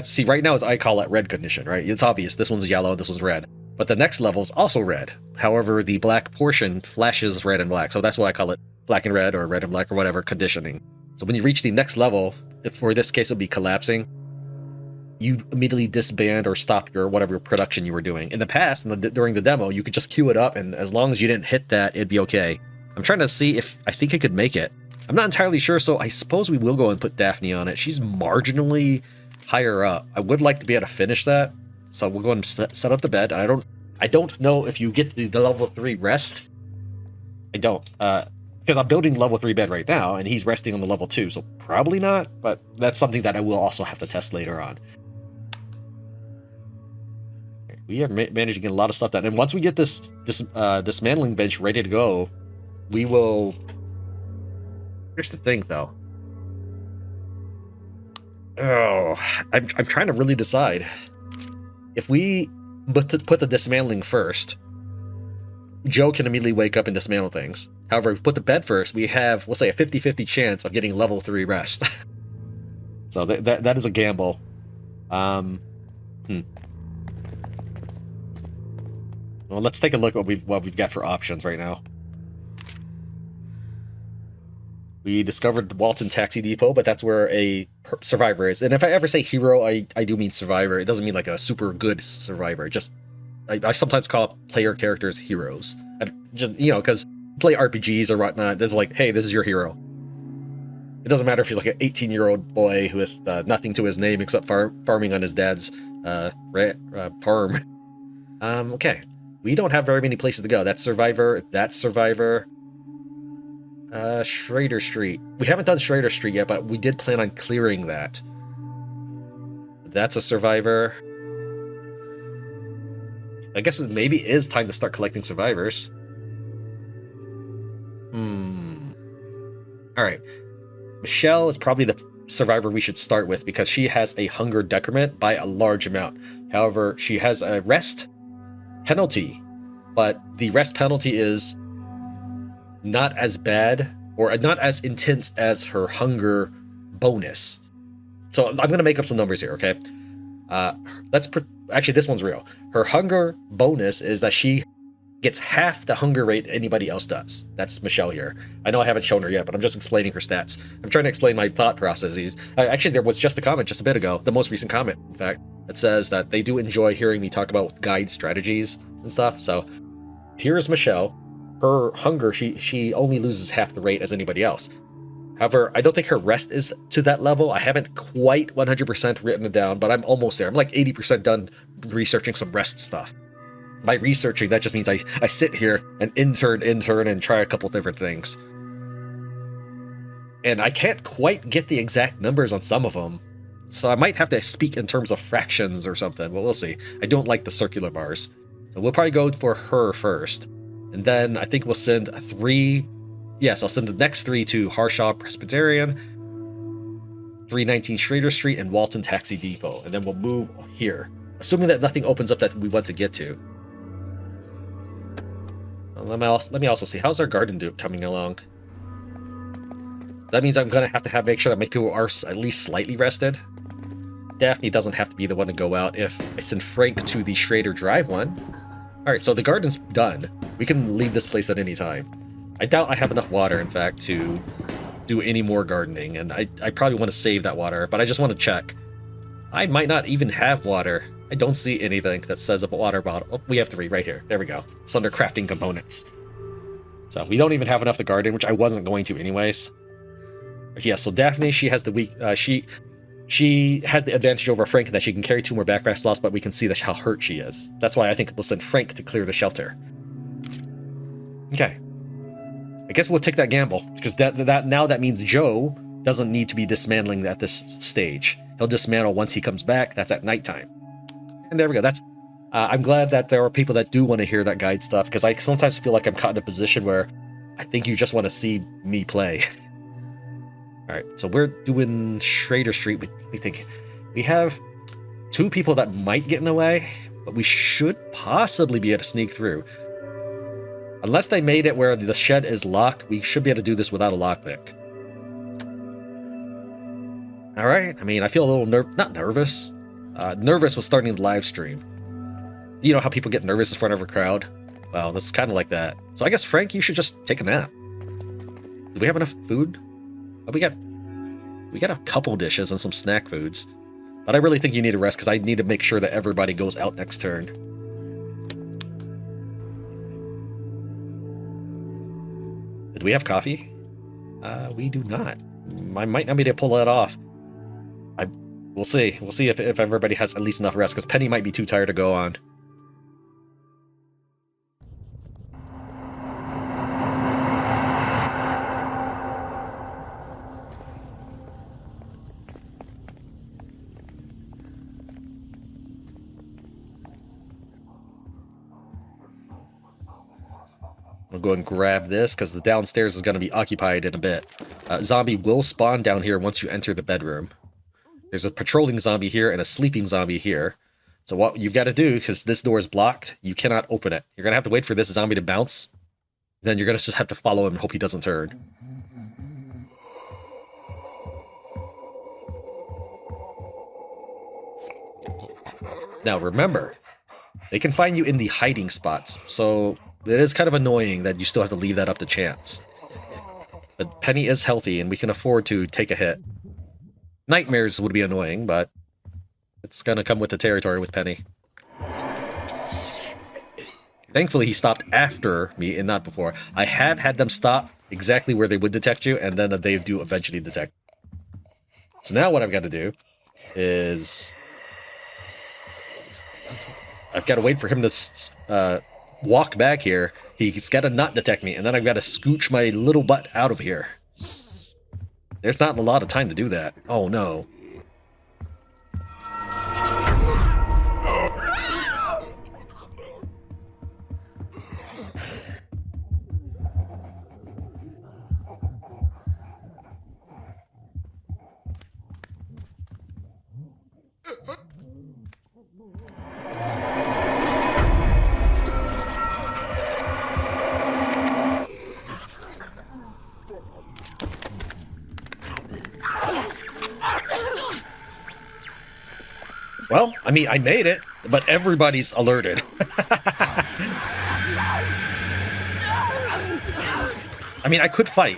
see, right now I call it red condition, right? It's obvious, this one's yellow, this one's red. But the next level is also red. However, the black portion flashes red and black, so that's why I call it black and red, or red and black, or whatever, conditioning. So when you reach the next level, for this case it'll be collapsing, you immediately disband or stop whatever production you were doing. In the past, during the demo, you could just queue it up, and as long as you didn't hit that, it'd be okay. I'm trying to see if I think I could make it. I'm not entirely sure, so I suppose we will go and put Daphne on it. She's marginally higher up. I would like to be able to finish that, so we'll go and set up the bed. I don't know if you get the level 3 rest. I don't, because I'm building level 3 bed right now, and he's resting on the level 2, so probably not, but that's something that I will also have to test later on. We have managed to get a lot of stuff done, and once we get this dismantling bench ready to go, we will... Here's the thing, though. Oh, I'm trying to really decide. If we put the dismantling first, Joe can immediately wake up and dismantle things. However, if we put the bed first, we have, let's say, a 50-50 chance of getting level 3 rest. So that is a gamble. Well, let's take a look at what we've got for options right now. We discovered Walton Taxi Depot, but that's where a survivor is. And if I ever say hero, I do mean survivor. It doesn't mean like a super good survivor. Just I sometimes call player characters heroes. Just, because play RPGs or whatnot, it's like, hey, this is your hero. It doesn't matter if he's like an 18-year-old boy with nothing to his name except farming on his dad's farm. Okay. We don't have very many places to go. That's survivor. That's survivor. Schrader Street. We haven't done Schrader Street yet, but we did plan on clearing that. That's a survivor. I guess it maybe is time to start collecting survivors. Alright. Michelle is probably the survivor we should start with, because she has a hunger decrement by a large amount. However, she has a rest penalty, but the rest penalty is not as bad or not as intense as her hunger bonus. So I'm going to make up some numbers here, okay? Actually, this one's real. Her hunger bonus is that she gets half the hunger rate anybody else does. That's Michelle here. I know I haven't shown her yet, but I'm just explaining her stats. I'm trying to explain my thought processes. Actually, there was just a comment just a bit ago, the most recent comment, in fact, that says that they do enjoy hearing me talk about guide strategies and stuff. So here's Michelle. her hunger, she only loses half the rate as anybody else. However, I don't think her rest is to that level. I haven't quite 100% written it down, but I'm almost there. I'm like 80% done researching some rest stuff. By researching, that just means I sit here and intern, and try a couple different things. And I can't quite get the exact numbers on some of them, so I might have to speak in terms of fractions or something, but we'll see. I don't like the circular bars. So we'll probably go for her first. And then I think we'll send 3... Yes, I'll send the next 3 to Harshaw Presbyterian, 319 Schrader Street, and Walton Taxi Depot. And then we'll move here, assuming that nothing opens up that we want to get to. Let me also see, how's our garden coming along? That means I'm going to have make sure that my people are at least slightly rested. Daphne doesn't have to be the one to go out if I send Frank to the Schrader Drive one. Alright, so the garden's done. We can leave this place at any time. I doubt I have enough water, in fact, to do any more gardening, and I probably want to save that water, but I just want to check. I might not even have water. I don't see anything that says a water bottle. Oh, we have 3 right here. There we go. It's under crafting components. So we don't even have enough to garden, which I wasn't going to anyways. Yeah, so Daphne, she has the she has the advantage over Frank in that she can carry 2 more backpack slots, but we can see how hurt she is. That's why I think we'll send Frank to clear the shelter. Okay. I guess we'll take that gamble, because that means Joe doesn't need to be dismantling at this stage. He'll dismantle once he comes back. That's at nighttime. And there we go. I'm glad that there are people that do want to hear that guide stuff, because I sometimes feel like I'm caught in a position where I think you just want to see me play. Alright, so we're doing Schrader Street. We think we have 2 people that might get in the way, but we should possibly be able to sneak through. Unless they made it where the shed is locked, we should be able to do this without a lockpick. Alright, I mean, I feel a little not nervous. Nervous with starting the live stream. You know how people get nervous in front of a crowd? Well, this is kind of like that. So I guess, Frank, you should just take a nap. Do we have enough food? Oh, we got a couple dishes and some snack foods. But I really think you need to rest, because I need to make sure that everybody goes out next turn. Do we have coffee? We do not. I might not be able to pull that off. We'll see. We'll see if everybody has at least enough rest, because Penny might be too tired to go on. I'll go and grab this, because the downstairs is going to be occupied in a bit. Zombie will spawn down here once you enter the bedroom. There's a patrolling zombie here and a sleeping zombie here. So what you've got to do, because this door is blocked, you cannot open it. You're going to have to wait for this zombie to bounce. Then you're going to just have to follow him and hope he doesn't turn. Now remember, they can find you in the hiding spots, so it is kind of annoying that you still have to leave that up to chance. But Penny is healthy, and we can afford to take a hit. Nightmares would be annoying, but it's gonna come with the territory with Penny. Thankfully, he stopped after me and not before. I have had them stop exactly where they would detect you, and then they do eventually detect. So now what I've got to do is I've got to wait for him to walk back here. He's got to not detect me, and then I've got to scooch my little butt out of here. There's not a lot of time to do that. Oh no. Well, I mean, I made it, but everybody's alerted. I mean, I could fight.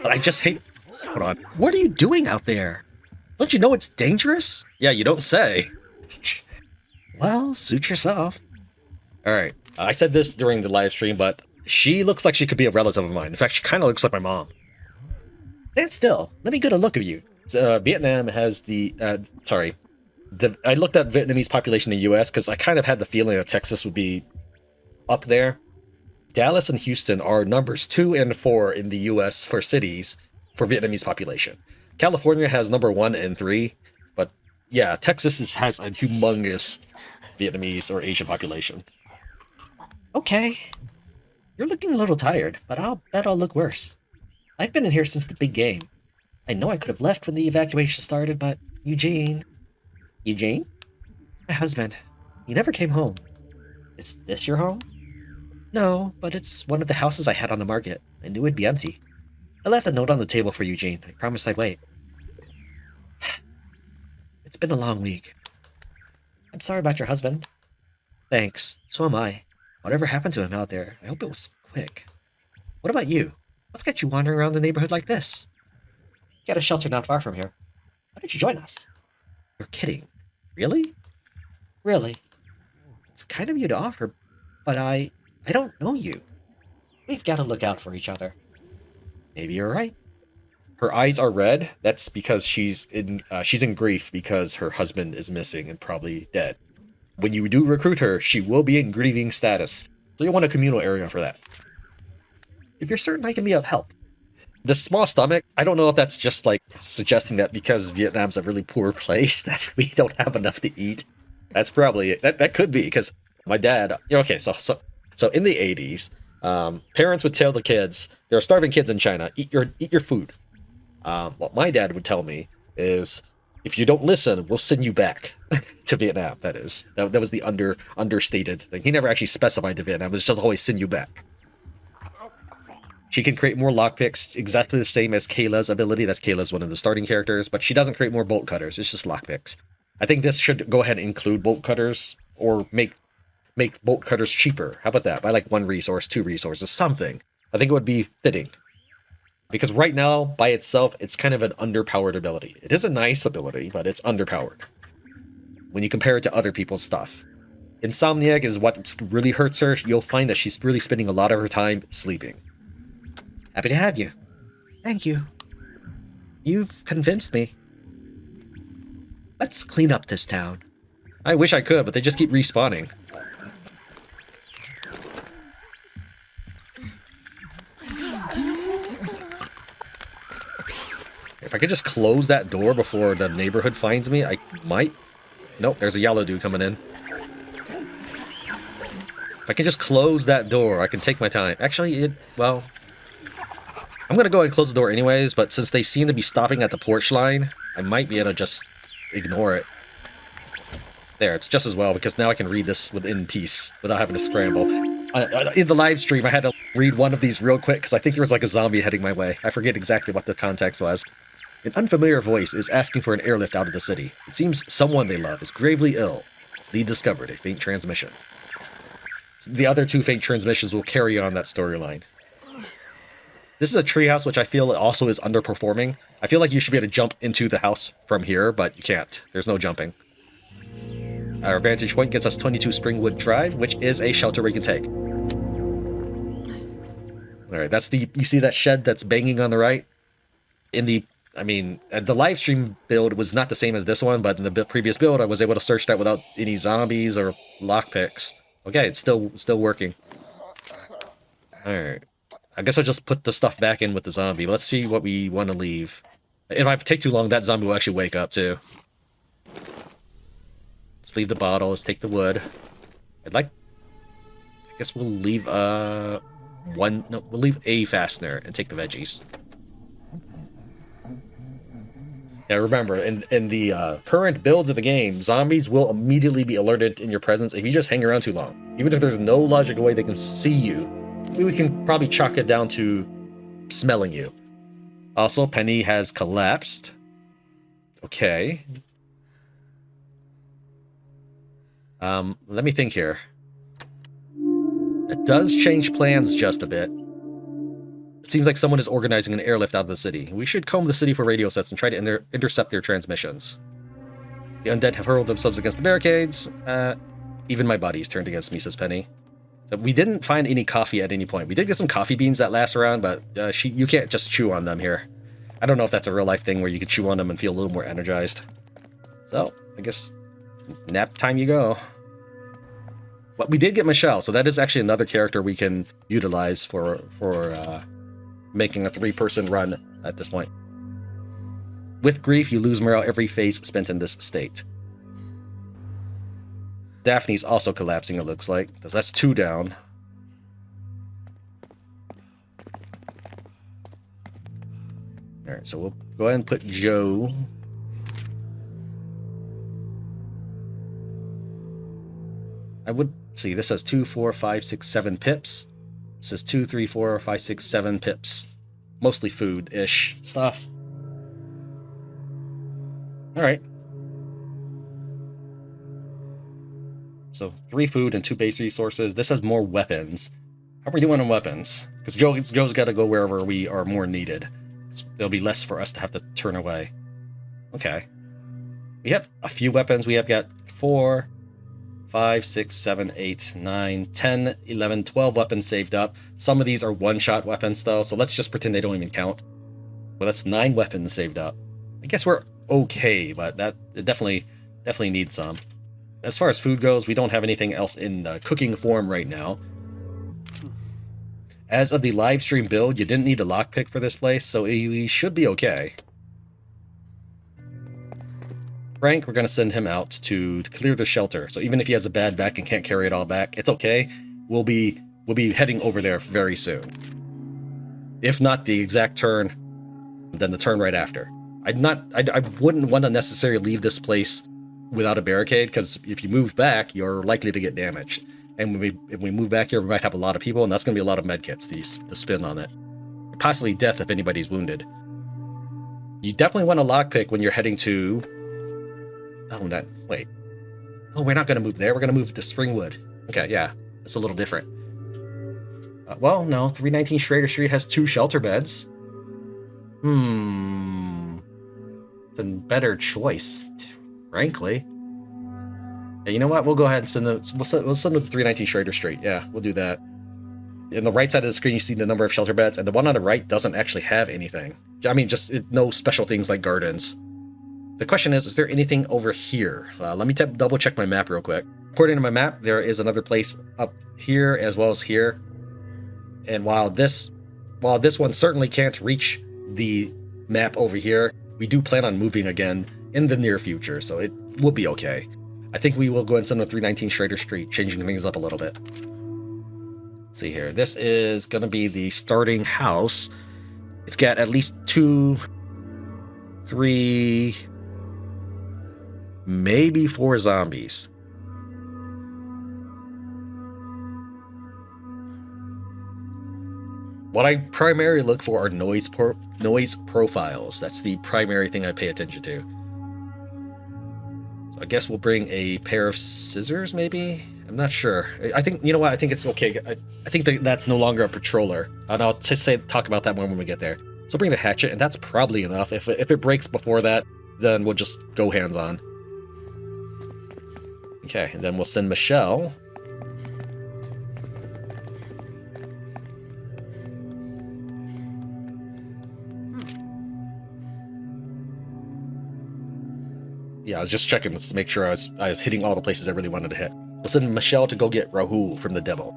But I just hate... Hold on. What are you doing out there? Don't you know it's dangerous? Yeah, you don't say. Well, suit yourself. Alright, I said this during the live stream, but she looks like she could be a relative of mine. In fact, she kind of looks like my mom. Stand still. Let me get a look at you. Vietnam has I looked at Vietnamese population in the U.S. because I kind of had the feeling that Texas would be up there. Dallas and Houston are numbers 2 and 4 in the U.S. for cities for Vietnamese population. California has number 1 and 3, but yeah, Texas has a humongous Vietnamese or Asian population. Okay. You're looking a little tired, but I'll bet I'll look worse. I've been in here since the big game. I know I could have left when the evacuation started, but Eugene... Eugene? My husband. He never came home. Is this your home? No, but it's one of the houses I had on the market. I knew it'd be empty. I left a note on the table for Eugene. I promised I'd wait. It's been a long week. I'm sorry about your husband. Thanks. So am I. Whatever happened to him out there, I hope it was quick. What about you? What's got you wandering around the neighborhood like this? Got a shelter not far from here. Why don't you join us? You're kidding. Really? Really. It's kind of you to offer, but I don't know you. We've got to look out for each other. Maybe you're right. Her eyes are red. That's because she's in grief because her husband is missing and probably dead. When you do recruit her, she will be in grieving status, so you'll want a communal area for that. If you're certain I can be of help. The small stomach, I don't know if that's just like suggesting that because Vietnam's a really poor place that we don't have enough to eat. That's probably it. That could be because my dad. Okay, so in the 80s, parents would tell the kids there are starving kids in China. Eat your food. What my dad would tell me is, if you don't listen, we'll send you back to Vietnam. That was the understated thing. He never actually specified to Vietnam. It was just always send you back. She can create more lockpicks, exactly the same as Kayla's ability. That's Kayla's one of the starting characters, but she doesn't create more bolt cutters. It's just lockpicks. I think this should go ahead and include bolt cutters, or make bolt cutters cheaper. How about that? Buy like 1 resource, 2 resources, something. I think it would be fitting. Because right now, by itself, it's kind of an underpowered ability. It is a nice ability, but it's underpowered when you compare it to other people's stuff. Insomniac is what really hurts her. You'll find that she's really spending a lot of her time sleeping. Happy to have you. Thank you. You've convinced me. Let's clean up this town. I wish I could, but they just keep respawning. If I could just close that door before the neighborhood finds me, I might. Nope, there's a yellow dude coming in. If I can just close that door, I can take my time. Actually, well, I'm going to go ahead and close the door anyways, but since they seem to be stopping at the porch line, I might be able to just ignore it. There, it's just as well, because now I can read this in peace without having to scramble. In the live stream, I had to read one of these real quick, because I think there was like a zombie heading my way. I forget exactly what the context was. An unfamiliar voice is asking for an airlift out of the city. It seems someone they love is gravely ill. Lead discovered a faint transmission. The other 2 faint transmissions will carry on that storyline. This is a treehouse, which I feel also is underperforming. I feel like you should be able to jump into the house from here, but you can't. There's no jumping. Our vantage point gets us 22 Springwood Drive, which is a shelter we can take. Alright, that's you see that shed that's banging on the right? The live stream build was not the same as this one, but in the previous build, I was able to search that without any zombies or lockpicks. Okay, it's still working. Alright. I guess I'll just put the stuff back in with the zombie. Let's see what we want to leave. If I take too long, that zombie will actually wake up, too. Let's leave the bottle. Let's take the wood. I guess we'll leave, we'll leave a fastener and take the veggies. Now remember, in the current builds of the game, zombies will immediately be alerted in your presence if you just hang around too long. Even if there's no logical way they can see you, we can probably chalk it down to smelling you. Also, Penny has collapsed. Okay. Let me think here. It does change plans just a bit. It seems like someone is organizing an airlift out of the city. We should comb the city for radio sets and try to intercept their transmissions. The undead have hurled themselves against the barricades. Even my body is turned against me, says Penny. We didn't find any coffee at any point. We did get some coffee beans that last around, but you can't just chew on them here. I don't know if that's a real life thing where you can chew on them and feel a little more energized. So, I guess nap time you go. But we did get Michelle, so that is actually another character we can utilize for making a 3-person run at this point. With grief, you lose morale every phase spent in this state. Daphne's also collapsing, it looks like. That's 2 down. Alright, so we'll go ahead and put Joe. I would see, this says 2, 4, 5, 6, 7 pips. It says 2, 3, 4, 5, 6, 7 pips. Mostly food-ish stuff. Alright. So 3 food and 2 base resources. This has more weapons. How are we doing on weapons? Because Joe's got to go wherever we are more needed. There'll be less for us to have to turn away. Okay. We have a few weapons. We have got 4, 5, 6, 7, 8, 9, 10, 11, 12 weapons saved up. Some of these are one-shot weapons, though, so let's just pretend they don't even count. Well, that's 9 weapons saved up. I guess we're okay, but it definitely needs some. As far as food goes, we don't have anything else in cooking form right now. As of the live stream build, you didn't need a lockpick for this place, so we should be okay. Frank, we're going to send him out to clear the shelter. So even if he has a bad back and can't carry it all back, it's okay. We'll be heading over there very soon. If not the exact turn, then the turn right after. I wouldn't want to necessarily leave this place without a barricade, because if you move back, you're likely to get damaged. And if we move back here, we might have a lot of people, and that's going to be a lot of medkits to spin on it. Possibly death if anybody's wounded. You definitely want a lockpick when you're heading to... wait. Oh, we're not going to move there. We're going to move to Springwood. Okay, yeah. It's a little different. Well, no. 319 Schrader Street has 2 shelter beds. It's a better choice, frankly. Yeah, you know what? We'll go ahead and send we'll send them to 319 Schrader Street. Yeah, we'll do that. In the right side of the screen, you see the number of shelter beds, and the one on the right doesn't actually have anything. I mean, no special things like gardens. The question is there anything over here? Let me double check my map real quick. According to my map, there is another place up here as well as here. And while this one certainly can't reach the map over here, we do plan on moving again in the near future, so it will be okay. I think we will go and send them 319 Schrader Street, changing things up a little bit. Let's see here. This is going to be the starting house. It's got at least 2, 3, maybe 4 zombies. What I primarily look for are noise profiles. That's the primary thing I pay attention to. So I guess we'll bring a pair of scissors, maybe? I'm not sure. I think, you know what? I think it's okay. I think that's no longer a patroller. And I'll talk about that when we get there. So bring the hatchet, and that's probably enough. If it breaks before that, then we'll just go hands-on. Okay, and then we'll send Michelle. Yeah, I was just checking to make sure I was hitting all the places I really wanted to hit. We'll send Michelle to go get Rahul from the devil.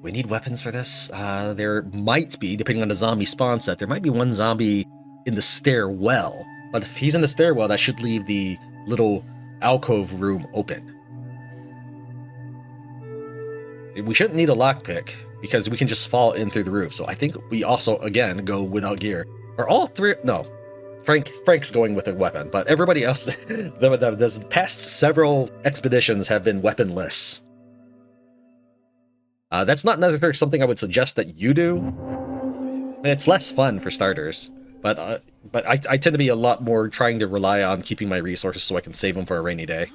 We need weapons for this. There might be, depending on the zombie spawn set, there might be one zombie in the stairwell. But if he's in the stairwell, that should leave the little alcove room open. We shouldn't need a lockpick, because we can just fall in through the roof. So I think we also, again, go without gear. Are all 3... No. Frank's going with a weapon, but everybody else, the past several expeditions have been weaponless. That's not necessarily something I would suggest that you do. It's less fun for starters, but I tend to be a lot more trying to rely on keeping my resources so I can save them for a rainy day.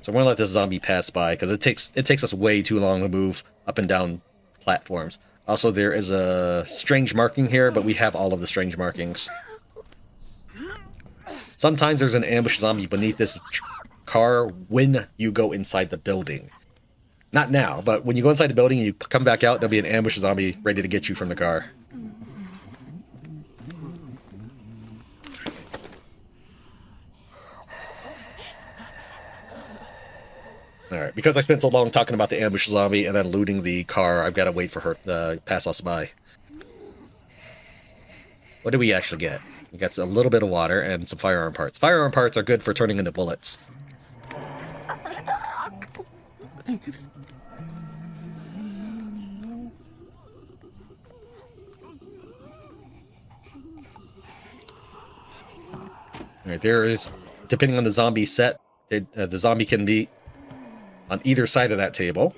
So I'm gonna let this zombie pass by because it takes us way too long to move up and down platforms. Also, there is a strange marking here, but we have all of the strange markings. Sometimes there's an ambush zombie beneath this car when you go inside the building. Not now, but when you go inside the building and you come back out, there'll be an ambush zombie ready to get you from the car. Alright, because I spent so long talking about the ambush zombie and then looting the car, I've got to wait for her to pass us by. What did we actually get? We got a little bit of water and some firearm parts. Firearm parts are good for turning into bullets. Alright, there is, depending on the zombie set, the zombie can be on either side of that table.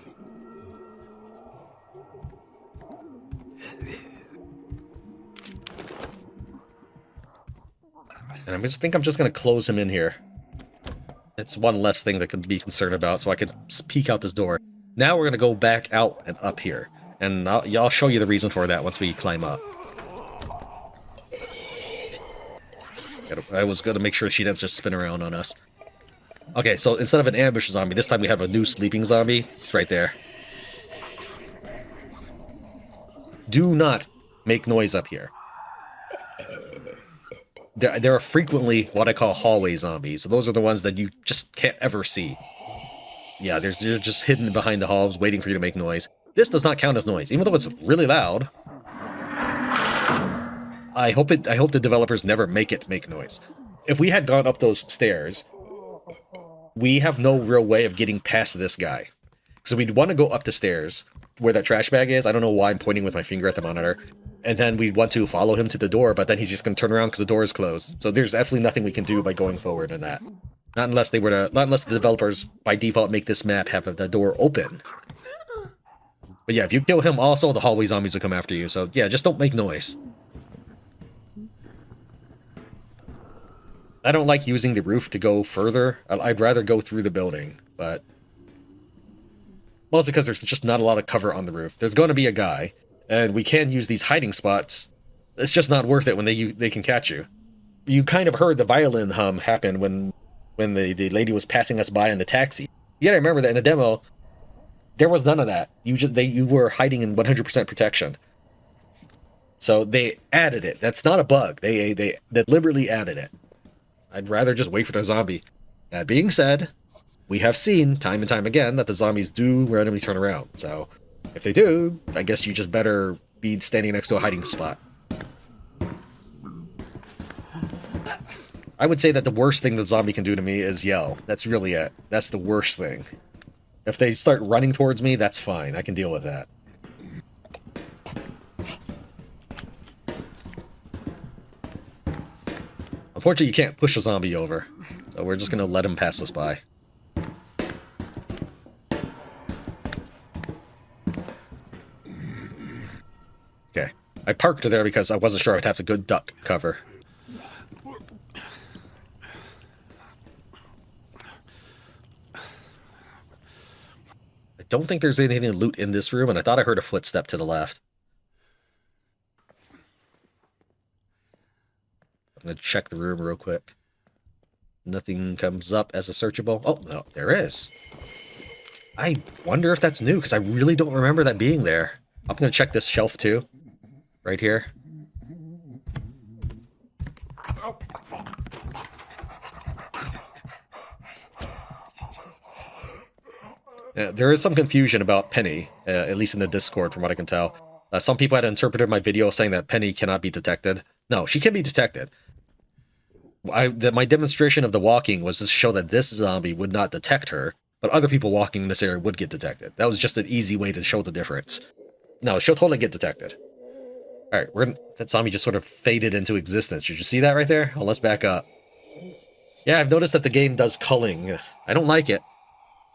And I think I'm just going to close him in here. It's one less thing that can be concerned about, so I can peek out this door. Now we're going to go back out and up here. And I'll show you the reason for that once we climb up. I was going to make sure she didn't just spin around on us. Okay, so instead of an ambush zombie, this time we have a new sleeping zombie. It's right there. Do not make noise up here. There are frequently what I call hallway zombies. So those are the ones that you just can't ever see. Yeah, they're just hidden behind the halls waiting for you to make noise. This does not count as noise, even though it's really loud. I hope the developers never make it make noise. If we had gone up those stairs, we have no real way of getting past this guy. So we'd want to go up the stairs where that trash bag is. I don't know why I'm pointing with my finger at the monitor. And then we'd want to follow him to the door, but then he's just going to turn around because the door is closed. So there's absolutely nothing we can do by going forward in that. Not unless the developers by default make this map have the door open. But yeah, if you kill him also, the hallway zombies will come after you. So yeah, just don't make noise. I don't like using the roof to go further. I'd rather go through the building, but mostly because there's just not a lot of cover on the roof. There's going to be a guy, and we can use these hiding spots. It's just not worth it when they can catch you. You kind of heard the violin hum happen when the lady was passing us by in the taxi. You gotta remember that in the demo, there was none of that. You were hiding in 100% protection. So they added it. That's not a bug. They deliberately added it. I'd rather just wait for the zombie. That being said, we have seen time and time again that the zombies do randomly turn around. So if they do, I guess you just better be standing next to a hiding spot. I would say that the worst thing the zombie can do to me is yell. That's really it. That's the worst thing. If they start running towards me, that's fine. I can deal with that. Unfortunately, you can't push a zombie over, so we're just going to let him pass us by. Okay, I parked there because I wasn't sure I'd have to go duck cover. I don't think there's anything to loot in this room, and I thought I heard a footstep to the left. I'm going to check the room real quick. Nothing comes up as a searchable. Oh, no, there is. I wonder if that's new, because I really don't remember that being there. I'm going to check this shelf, too. Right here. There is some confusion about Penny, at least in the Discord, from what I can tell. Some people had interpreted my video saying that Penny cannot be detected. No, she can be detected. My demonstration of the walking was to show that this zombie would not detect her, but other people walking in this area would get detected. That was just an easy way to show the difference. No, she'll totally get detected. Alright, that zombie just sort of faded into existence. Did you see that right there? Oh, let's back up. Yeah, I've noticed that the game does culling. I don't like it.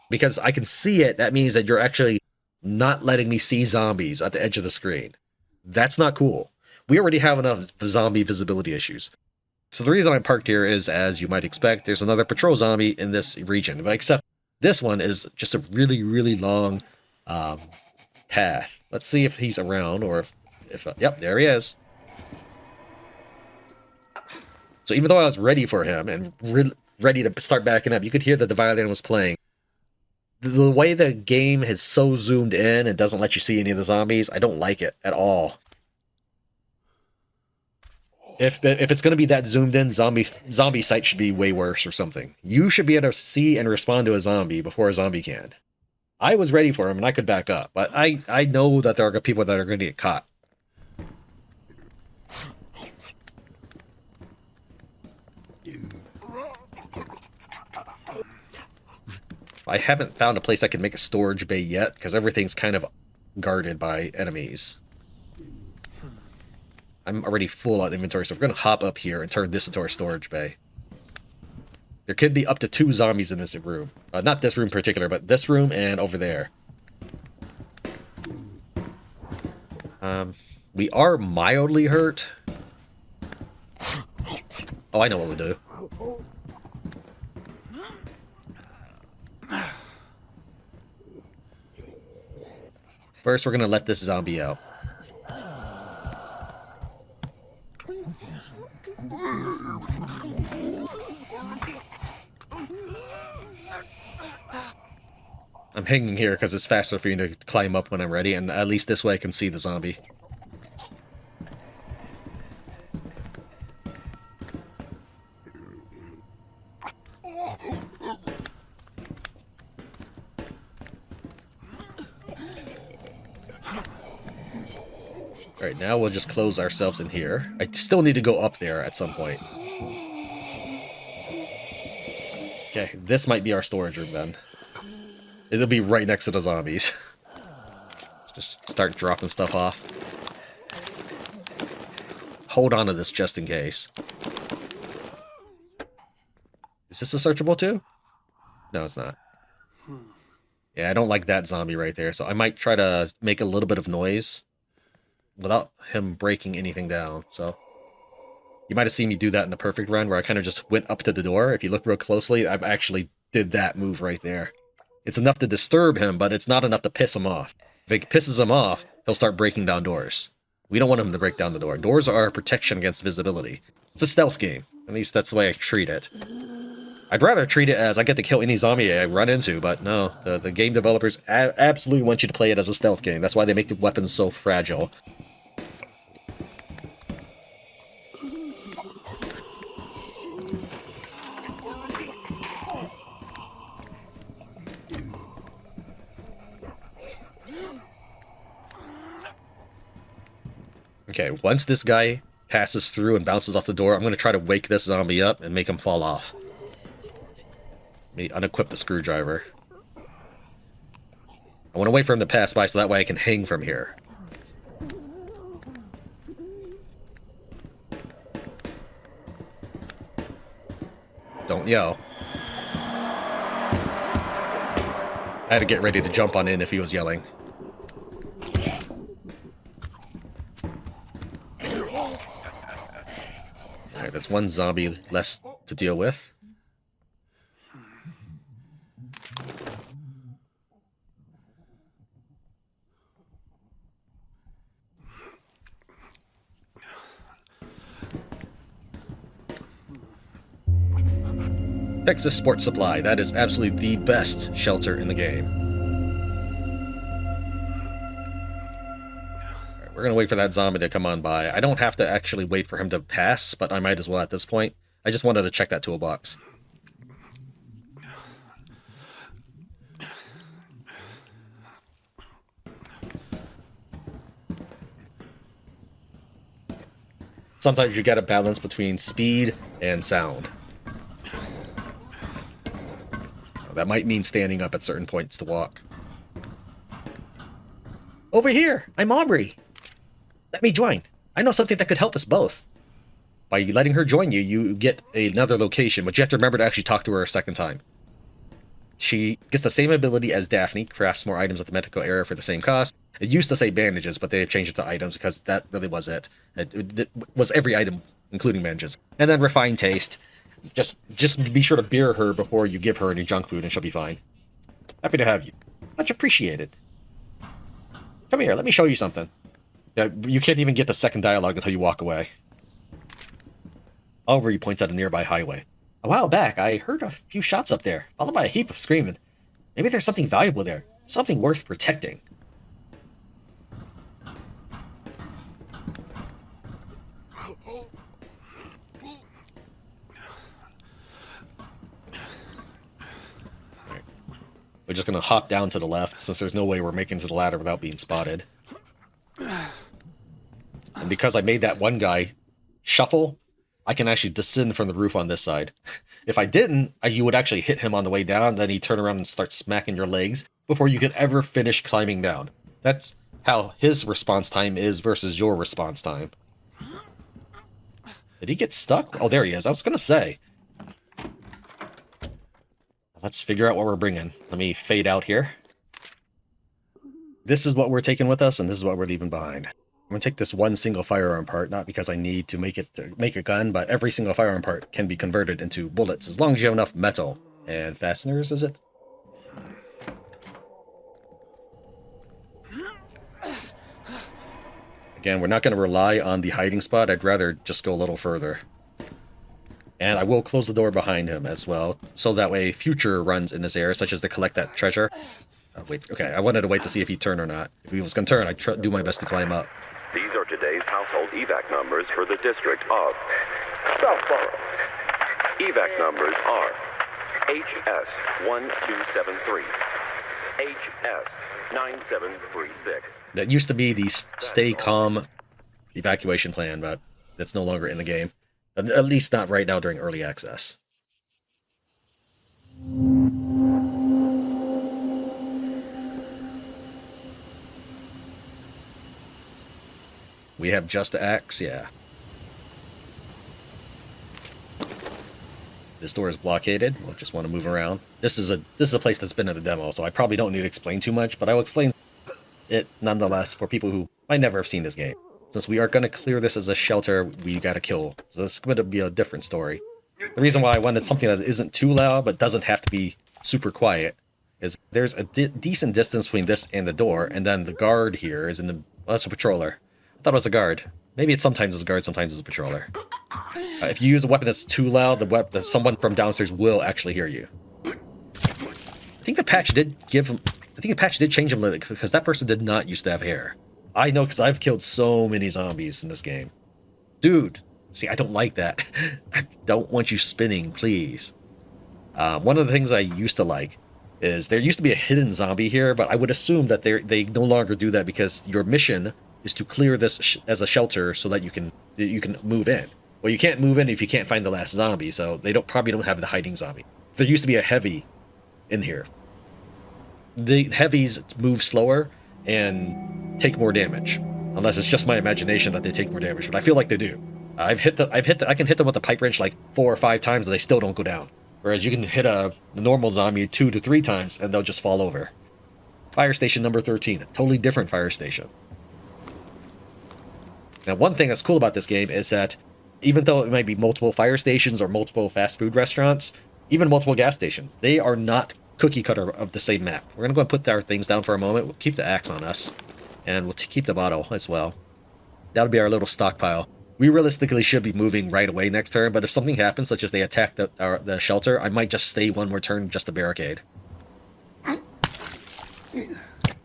Because I can see it, that means that you're actually not letting me see zombies at the edge of the screen. That's not cool. We already have enough zombie visibility issues. So the reason I parked here is, as you might expect, there's another patrol zombie in this region. But except this one is just a really, really long path. Let's see if he's around, or if yep, there he is. So even though I was ready for him and ready to start backing up. You could hear that the violin was playing. The way the game has so zoomed in and doesn't let you see any of the zombies, I don't like it at all. If it's going to be that zoomed in, zombie sight should be way worse or something. You should be able to see and respond to a zombie before a zombie can. I was ready for him and I could back up, but I know that there are people that are going to get caught. I haven't found a place I can make a storage bay yet, because everything's kind of guarded by enemies. I'm already full on inventory, so we're going to hop up here and turn this into our storage bay. There could be up to 2 zombies in this room. Not this room in particular, but this room and over there. We are mildly hurt. Oh, I know what we'll do. First, we're going to let this zombie out. I'm hanging here because it's faster for you to climb up when I'm ready, and at least this way I can see the zombie. Alright, now we'll just close ourselves in here. I still need to go up there at some point. Okay, this might be our storage room then. It'll be right next to the zombies. Let's just start dropping stuff off. Hold on to this just in case. Is this a searchable too? No, it's not. Yeah, I don't like that zombie right there, so I might try to make a little bit of noise without him breaking anything down. So you might have seen me do that in the perfect run, where I kind of just went up to the door. If you look real closely, I've actually did that move right there. It's enough to disturb him, but it's not enough to piss him off. If it pisses him off, he'll start breaking down doors. We don't want him to break down the door. Doors are a protection against visibility. It's a stealth game. At least that's the way I treat it. I'd rather treat it as I get to kill any zombie I run into, but no. The game developers absolutely want you to play it as a stealth game. That's why they make the weapons so fragile. Okay, once this guy passes through and bounces off the door, I'm going to try to wake this zombie up and make him fall off. Let me unequip the screwdriver. I want to wait for him to pass by so that way I can hang from here. Don't yell. I had to get ready to jump on in if he was yelling. Alright, that's one zombie less to deal with. Texas Sports Supply. That is absolutely the best shelter in the game. Alright, we're going to wait for that zombie to come on by. I don't have to actually wait for him to pass, but I might as well at this point. I just wanted to check that toolbox. Sometimes you got to balance between speed and sound. That might mean standing up at certain points to walk. Over here! I'm Aubrey! Let me join. I know something that could help us both. By letting her join you, you get another location, but you have to remember to actually talk to her a second time. She gets the same ability as Daphne, crafts more items at the medical area for the same cost. It used to say bandages, but they've changed it to items because that really was it. It was every item, including bandages. And then refined taste. Just be sure to beer her before you give her any junk food and she'll be fine. Happy to have you. Much appreciated. Come here, let me show you something. Yeah, you can't even get the second dialogue until you walk away. Aubrey points out a nearby highway. A while back, I heard a few shots up there, followed by a heap of screaming. Maybe there's something valuable there, something worth protecting. Right. We're just gonna hop down to the left, since there's no way we're making it to the ladder without being spotted. And because I made that one guy shuffle, I can actually descend from the roof on this side. If I didn't, you would actually hit him on the way down, then he'd turn around and start smacking your legs before you could ever finish climbing down. That's how his response time is versus your response time. Did he get stuck? Oh, there he is. I was gonna say. Let's figure out what we're bringing. Let me fade out here. This is what we're taking with us, and this is what we're leaving behind. I'm going to take this one single firearm part, not because I need to make a gun, but every single firearm part can be converted into bullets, as long as you have enough metal. And fasteners, is it? Again, we're not going to rely on the hiding spot. I'd rather just go a little further. And I will close the door behind him as well, so that way future runs in this area, such as to collect that treasure. Wait, okay, I wanted to wait to see if he'd turn or not. If he was going to turn, I'd do my best to climb up.
These are today's household evac numbers for the district of Southborough. Evac numbers are HS1273, HS9736.
That used to be the Stay Calm evacuation plan, but that's no longer in the game. At least not right now during early access. We have just the axe, yeah. This door is blockaded. We'll just want to move around. This is a place that's been in the demo, so I probably don't need to explain too much, but I will explain it nonetheless for people who might never have seen this game. Since we are going to clear this as a shelter, we got to kill. So this is going to be a different story. The reason why I wanted something that isn't too loud, but doesn't have to be super quiet, is there's a decent distance between this and the door, and then the guard here is in the... Well, that's a patroller. I thought it was a guard. Maybe it's sometimes a guard, sometimes it's a patroller. If you use a weapon that's too loud, someone from downstairs will actually hear you. I think the patch did change him, because that person did not used to have hair. I know, because I've killed so many zombies in this game. Dude, see, I don't like that. I don't want you spinning, please. One of the things I used to like is there used to be a hidden zombie here, but I would assume that they no longer do that because your mission is to clear this as a shelter so that you can move in. Well, you can't move in if you can't find the last zombie, so they probably don't have the hiding zombie. There used to be a heavy in here. The heavies move slower and take more damage, unless it's just my imagination that they take more damage. But I feel like they do. I can hit them with the pipe wrench like 4 or 5 times and they still don't go down. Whereas you can hit the normal zombie 2 to 3 times and they'll just fall over. Fire station number 13, a totally different fire station. Now, one thing that's cool about this game is that even though it might be multiple fire stations or multiple fast food restaurants, even multiple gas stations, they are not cookie cutter of the same map. We're going to go and put our things down for a moment. We'll keep the axe on us, and we'll keep the bottle as well. That'll be our little stockpile. We realistically should be moving right away next turn, but if something happens, such as they attack the shelter, I might just stay one more turn just to barricade.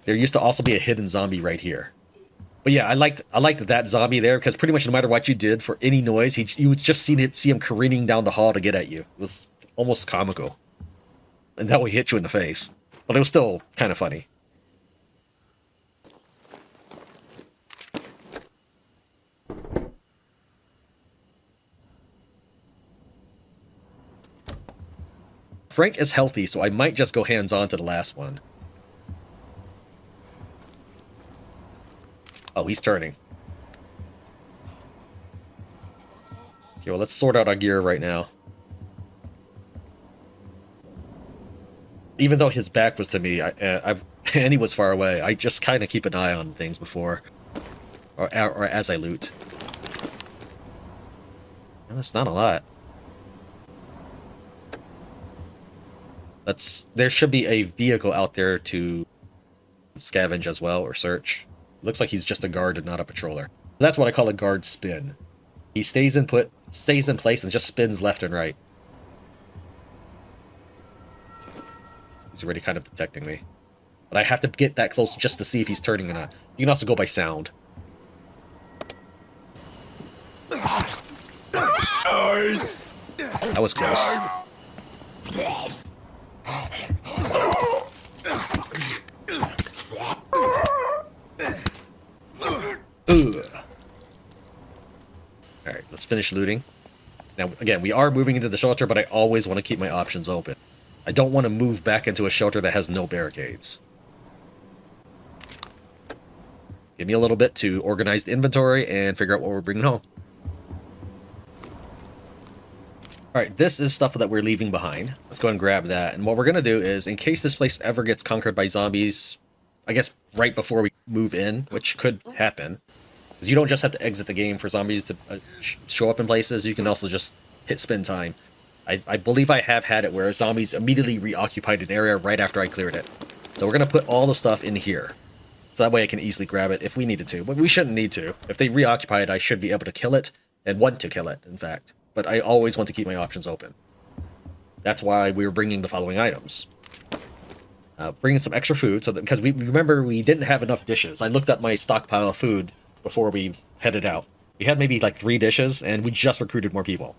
There used to also be a hidden zombie right here. But yeah, I liked that zombie there, because pretty much no matter what you did for any noise, you would just see him careening down the hall to get at you. It was almost comical. And that would hit you in the face. But it was still kind of funny. Frank is healthy, so I might just go hands-on to the last one. Oh, he's turning. Okay, well, let's sort out our gear right now. Even though his back was to me, and he was far away, I just kind of keep an eye on things before, or as I loot. And that's not a lot. There should be a vehicle out there to scavenge as well, or search. Looks like he's just a guard and not a patroller. That's what I call a guard spin. He stays in place and just spins left and right. He's already kind of detecting me. But I have to get that close just to see if he's turning or not. You can also go by sound. That was close. Alright, let's finish looting. Now, again, we are moving into the shelter, but I always want to keep my options open. I don't want to move back into a shelter that has no barricades. Give me a little bit to organize the inventory and figure out what we're bringing home. Alright, this is stuff that we're leaving behind. Let's go and grab that. And what we're going to do is, in case this place ever gets conquered by zombies, I guess right before we move in, which could happen, because you don't just have to exit the game for zombies to show up in places, you can also just hit spin time. I believe I have had it where zombies immediately reoccupied an area right after I cleared it. So we're going to put all the stuff in here. So that way I can easily grab it if we needed to. But we shouldn't need to. If they reoccupy it, I should be able to kill it, and want to kill it, in fact. But I always want to keep my options open. That's why we were bringing the following items. Bringing some extra food, so that, because we remember we didn't have enough dishes. I looked at my stockpile of food before we headed out. We had maybe like 3 dishes, and we just recruited more people.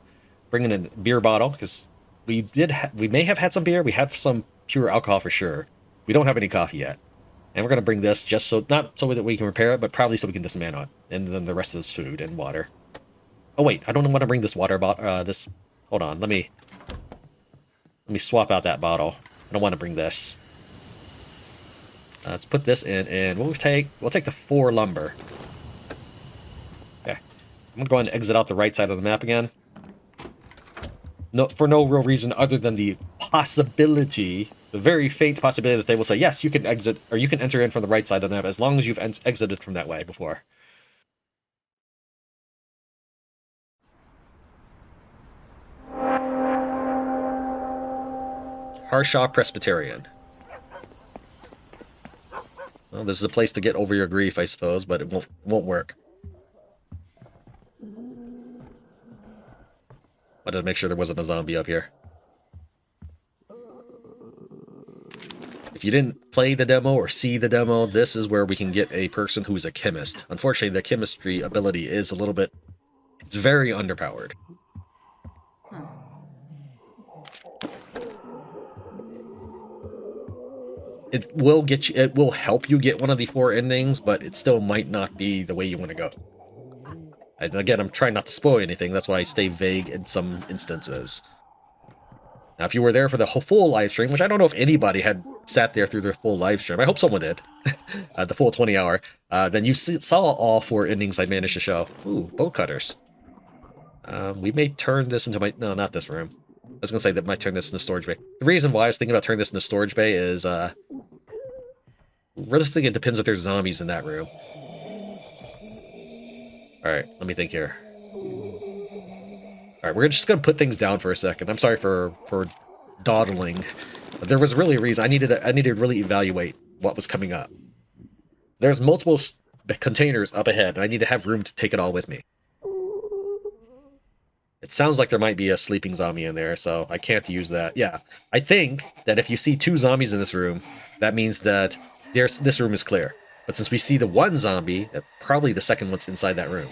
Bringing in a beer bottle, because we may have had some beer. We have some pure alcohol for sure. We don't have any coffee yet. And we're going to bring this just so, not so that we can repair it, but probably so we can dismantle it. And then the rest is food and water. Oh wait, I don't want to bring this water bottle, hold on, let me swap out that bottle. I don't want to bring this. Let's put this in, and we'll take the 4 lumber. Okay, I'm going to go ahead and exit out the right side of the map again. No, for no real reason other than the possibility, the very faint possibility that they will say, yes, you can exit, or you can enter in from the right side of the map as long as you've exited from that way before. Harshaw Presbyterian. Well, this is a place to get over your grief, I suppose, but it won't work. Wanted to make sure there wasn't a zombie up here. If you didn't play the demo or see the demo, this is where we can get a person who's a chemist. Unfortunately, the chemistry ability is a little bit... It's very underpowered. It will help you get one of the 4 endings, but it still might not be the way you want to go. And again, I'm trying not to spoil anything, that's why I stay vague in some instances. Now, if you were there for the full live stream, which I don't know if anybody had sat there through their full live stream, I hope someone did, the full 20 hour, then you saw all 4 endings I managed to show. Ooh, bolt cutters. We may turn this into my... No, not this room. I was going to say that might turn this into storage bay. The reason why I was thinking about turning this into storage bay is, realistically, it depends if there's zombies in that room. Alright, let me think here. Alright, we're just going to put things down for a second. I'm sorry for dawdling. But there was really a reason. I needed to really evaluate what was coming up. There's multiple containers up ahead, and I need to have room to take it all with me. It sounds like there might be a sleeping zombie in there, so I can't use that. Yeah, I think that if you see 2 zombies in this room, that means that this room is clear. But since we see the 1 zombie, probably the second one's inside that room.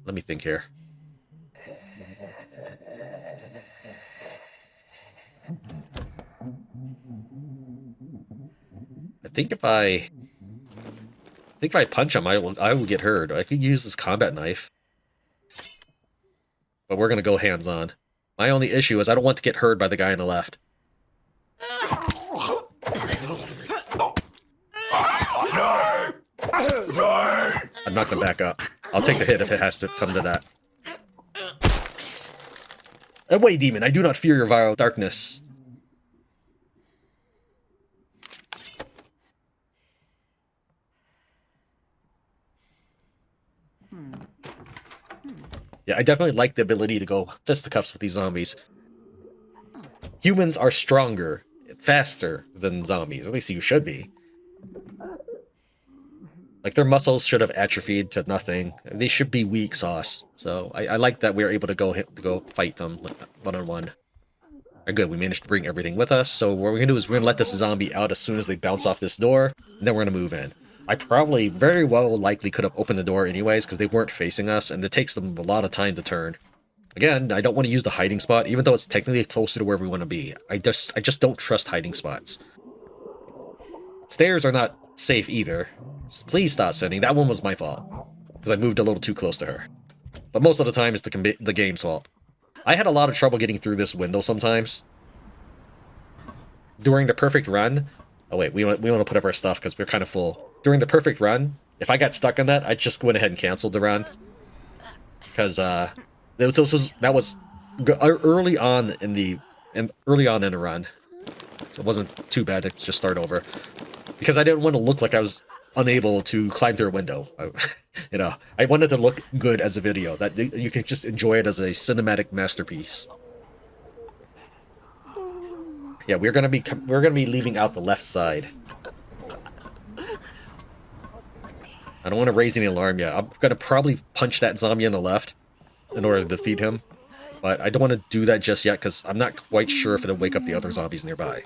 Let me think here. I think if I punch him, I will get hurt. I could use this combat knife. But we're gonna go hands-on. My only issue is I don't want to get hurt by the guy on the left. I'm not gonna back up. I'll take the hit if it has to come to that. Away, demon! I do not fear your vile darkness. Yeah, I definitely like the ability to go fisticuffs with these zombies. Humans are stronger, faster than zombies. At least you should be. Like, their muscles should have atrophied to nothing. They should be weak sauce. So I like that we were able to go fight them one-on-one. Alright, good. We managed to bring everything with us. So what we're going to do is we're going to let this zombie out as soon as they bounce off this door, and then we're going to move in. I probably very well likely could have opened the door anyways because they weren't facing us, and it takes them a lot of time to turn. Again, I don't want to use the hiding spot, even though it's technically closer to where we want to be. I just don't trust hiding spots. Stairs are not safe either. Please stop sending. That one was my fault, because I moved a little too close to her. But most of the time, it's the game's fault. I had a lot of trouble getting through this window sometimes. During the perfect run... Oh wait, we want to put up our stuff because we're kind of full. During the perfect run, if I got stuck on that, I'd just go ahead and cancel the run. Because, that was early on in the run. So it wasn't too bad to just start over. Because I didn't want to look like I was unable to climb through a window. I wanted to look good as a video, that you can just enjoy it as a cinematic masterpiece. Yeah, we're gonna be leaving out the left side. I don't want to raise any alarm yet. I'm gonna probably punch that zombie on the left in order to defeat him, but I don't want to do that just yet because I'm not quite sure if it'll wake up the other zombies nearby.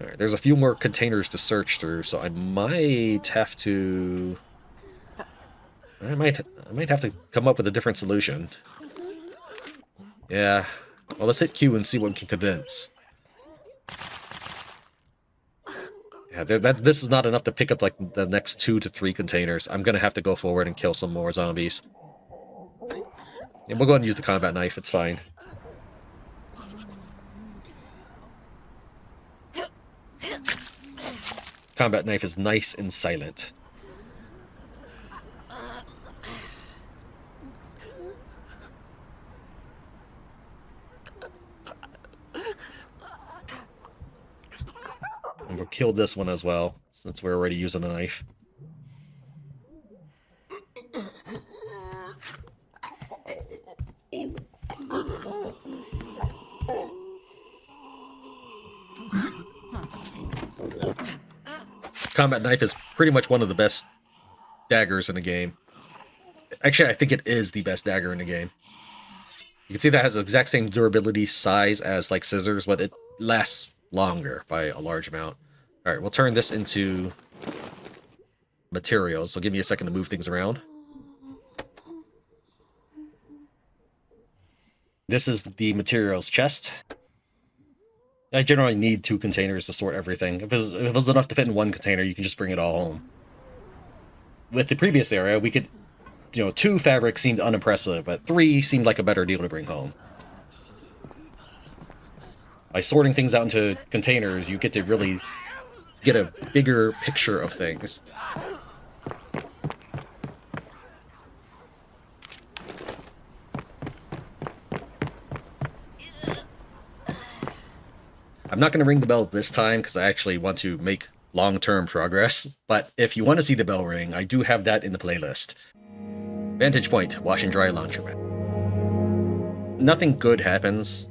Alright, there's a few more containers to search through, so I might have to... I might have to come up with a different solution. Yeah. Well, let's hit Q and see what we can convince. Yeah, this is not enough to pick up, like, the next 2 to 3 containers. I'm gonna have to go forward and kill some more zombies. Yeah, we'll go ahead and use the combat knife, it's fine. Combat knife is nice and silent. And we'll kill this one as well, since we're already using a knife. Combat knife is pretty much one of the best daggers in the game. Actually, I think it is the best dagger in the game. You can see that has the exact same durability size as, like, scissors, but it lasts longer by a large amount. Alright, we'll turn this into materials, so give me a second to move things around. This is the materials chest. I generally need 2 containers to sort everything. If it was enough to fit in 1 container, you can just bring it all home. With the previous area, we could... 2 fabrics seemed unimpressive, but 3 seemed like a better deal to bring home. By sorting things out into containers, you get to really get a bigger picture of things. I'm not going to ring the bell this time because I actually want to make long-term progress, but if you want to see the bell ring, I do have that in the playlist. Vantage Point, Wash and Dry Laundromat. Nothing good happens.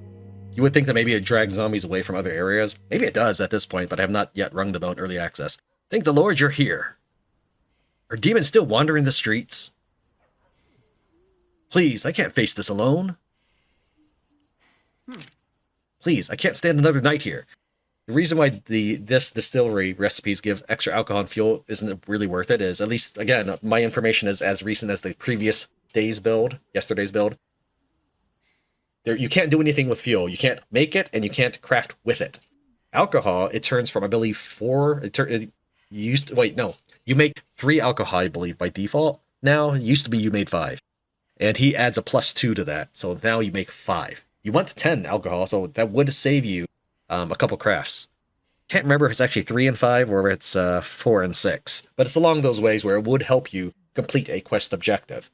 You would think that maybe it drags zombies away from other areas. Maybe it does at this point, but I have not yet rung the bell in early access. Thank the Lord you're here. Are demons still wandering the streets? Please, I can't face this alone. Please, I can't stand another night here. The reason why this distillery recipes give extra alcohol and fuel isn't really worth it is, at least, again, my information is as recent as the previous day's build, yesterday's build. You can't do anything with fuel. You can't make it, and you can't craft with it. Alcohol, it turns from, I believe, 4... You make 3 alcohol, I believe, by default. Now, it used to be you made 5. And he adds a +2 to that, so now you make 5. You want 10 alcohol, so that would save you a couple crafts. Can't remember if it's actually 3 and 5 or if it's 4 and 6, but it's along those ways where it would help you complete a quest objective.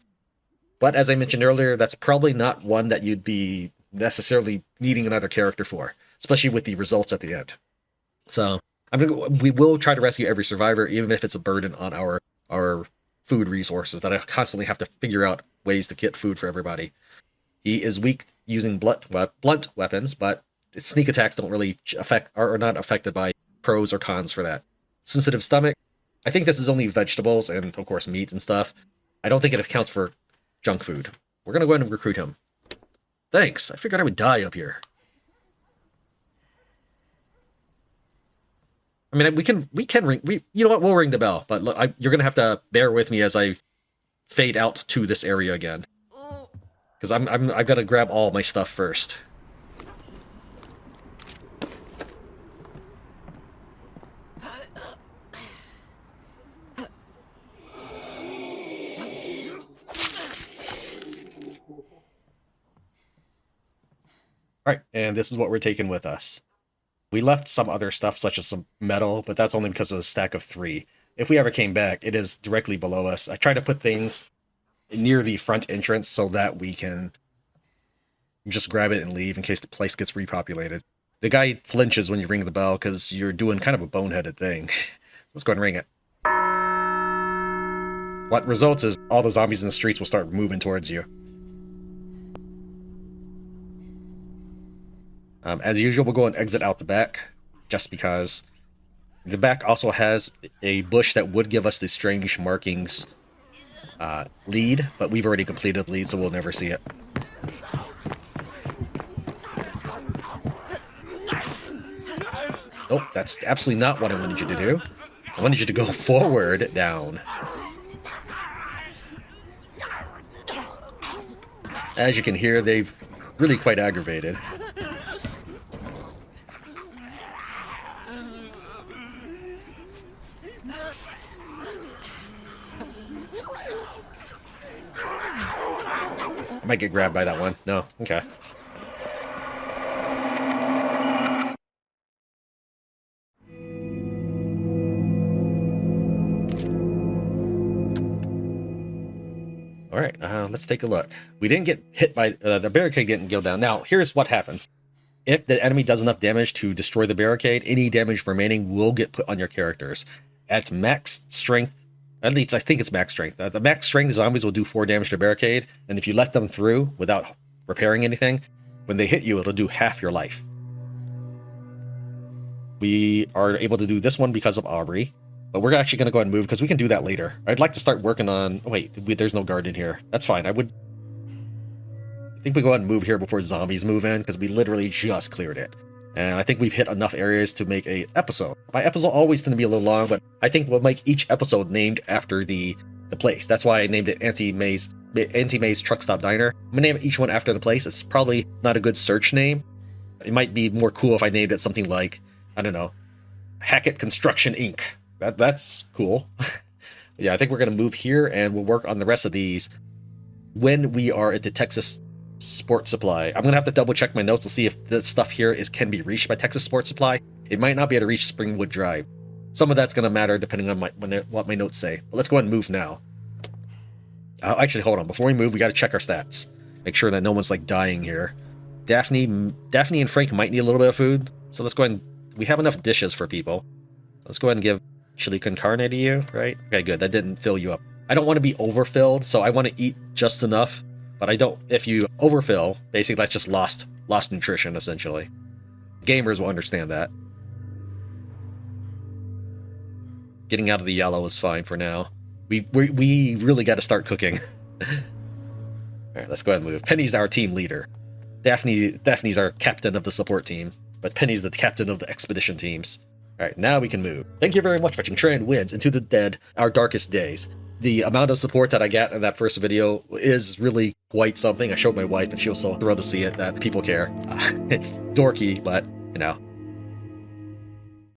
But as I mentioned earlier, that's probably not one that you'd be necessarily needing another character for, especially with the results at the end. So we will try to rescue every survivor, even if it's a burden on our food resources that I constantly have to figure out ways to get food for everybody. He is weak using blunt weapons, but its sneak attacks don't really are not affected by pros or cons for that. Sensitive stomach. I think this is only vegetables and, of course, meat and stuff. I don't think it accounts for junk food. We're going to go ahead and recruit him. Thanks. I figured I would die up here. I mean, we can ring. You know what? We'll ring the bell. But look, you're going to have to bear with me as I fade out to this area again. Because I've got to grab all my stuff first. Alright, and this is what we're taking with us. We left some other stuff, such as some metal, but that's only because of a stack of 3. If we ever came back, it is directly below us. I try to put things near the front entrance so that we can just grab it and leave in case the place gets repopulated. The guy flinches when you ring the bell because you're doing kind of a boneheaded thing. Let's go ahead and ring it. What results is all the zombies in the streets will start moving towards you. As usual, we'll go and exit out the back, just because the back also has a bush that would give us the strange markings lead, but we've already completed the lead, so we'll never see it. Nope, that's absolutely not what I wanted you to do. I wanted you to go forward, down. As you can hear, they've really quite aggravated. Might get grabbed by that one. No. Okay. Alright, let's take a look. We didn't get hit by... the barricade didn't go down. Now, here's what happens. If the enemy does enough damage to destroy the barricade, any damage remaining will get put on your characters. At max strength... At least, I think it's max strength. The max strength zombies will do 4 damage to a barricade, and if you let them through without repairing anything, when they hit you, it'll do half your life. We are able to do this one because of Aubrey, but we're actually going to go ahead and move, because we can do that later. I'd like to start working on... Oh, wait, there's no guard in here. That's fine. I think we go ahead and move here before zombies move in, because we literally just cleared it. And I think we've hit enough areas to make an episode. My episode always tend to be a little long, but I think we'll make each episode named after the place. That's why I named it Aunty May's Truck Stop Diner. I'm going to name each one after the place. It's probably not a good search name. It might be more cool if I named it something like, I don't know, Hackett Construction Inc. That's cool. Yeah, I think we're going to move here, and we'll work on the rest of these when we are at the Texas Sport Supply. I'm gonna have to double check my notes to see if the stuff here can be reached by Texas Sport Supply. It might not be able to reach Springwood Drive. Some of that's gonna matter depending on what my notes say. But let's go ahead and move now. Actually, hold on. Before we move, we got to check our stats. Make sure that no one's like dying here. Daphne and Frank might need a little bit of food, so let's go ahead and... We have enough dishes for people. Let's go ahead and give chili con carne to you, right? Okay, good. That didn't fill you up. I don't want to be overfilled, so I want to eat just enough. But I don't... If you overfill, basically that's just lost nutrition, essentially. Gamers will understand that. Getting out of the yellow is fine for now. We really got to start cooking. Alright, let's go ahead and move. Penny's our team leader. Daphne's our captain of the support team. But Penny's the captain of the expedition teams. Alright, now we can move. Thank you very much for watching Tran Wins Into the Dead, Our Darkest Days. The amount of support that I got in that first video is really quite something. I showed my wife and she was so thrilled to see it that people care. It's dorky, but, you know,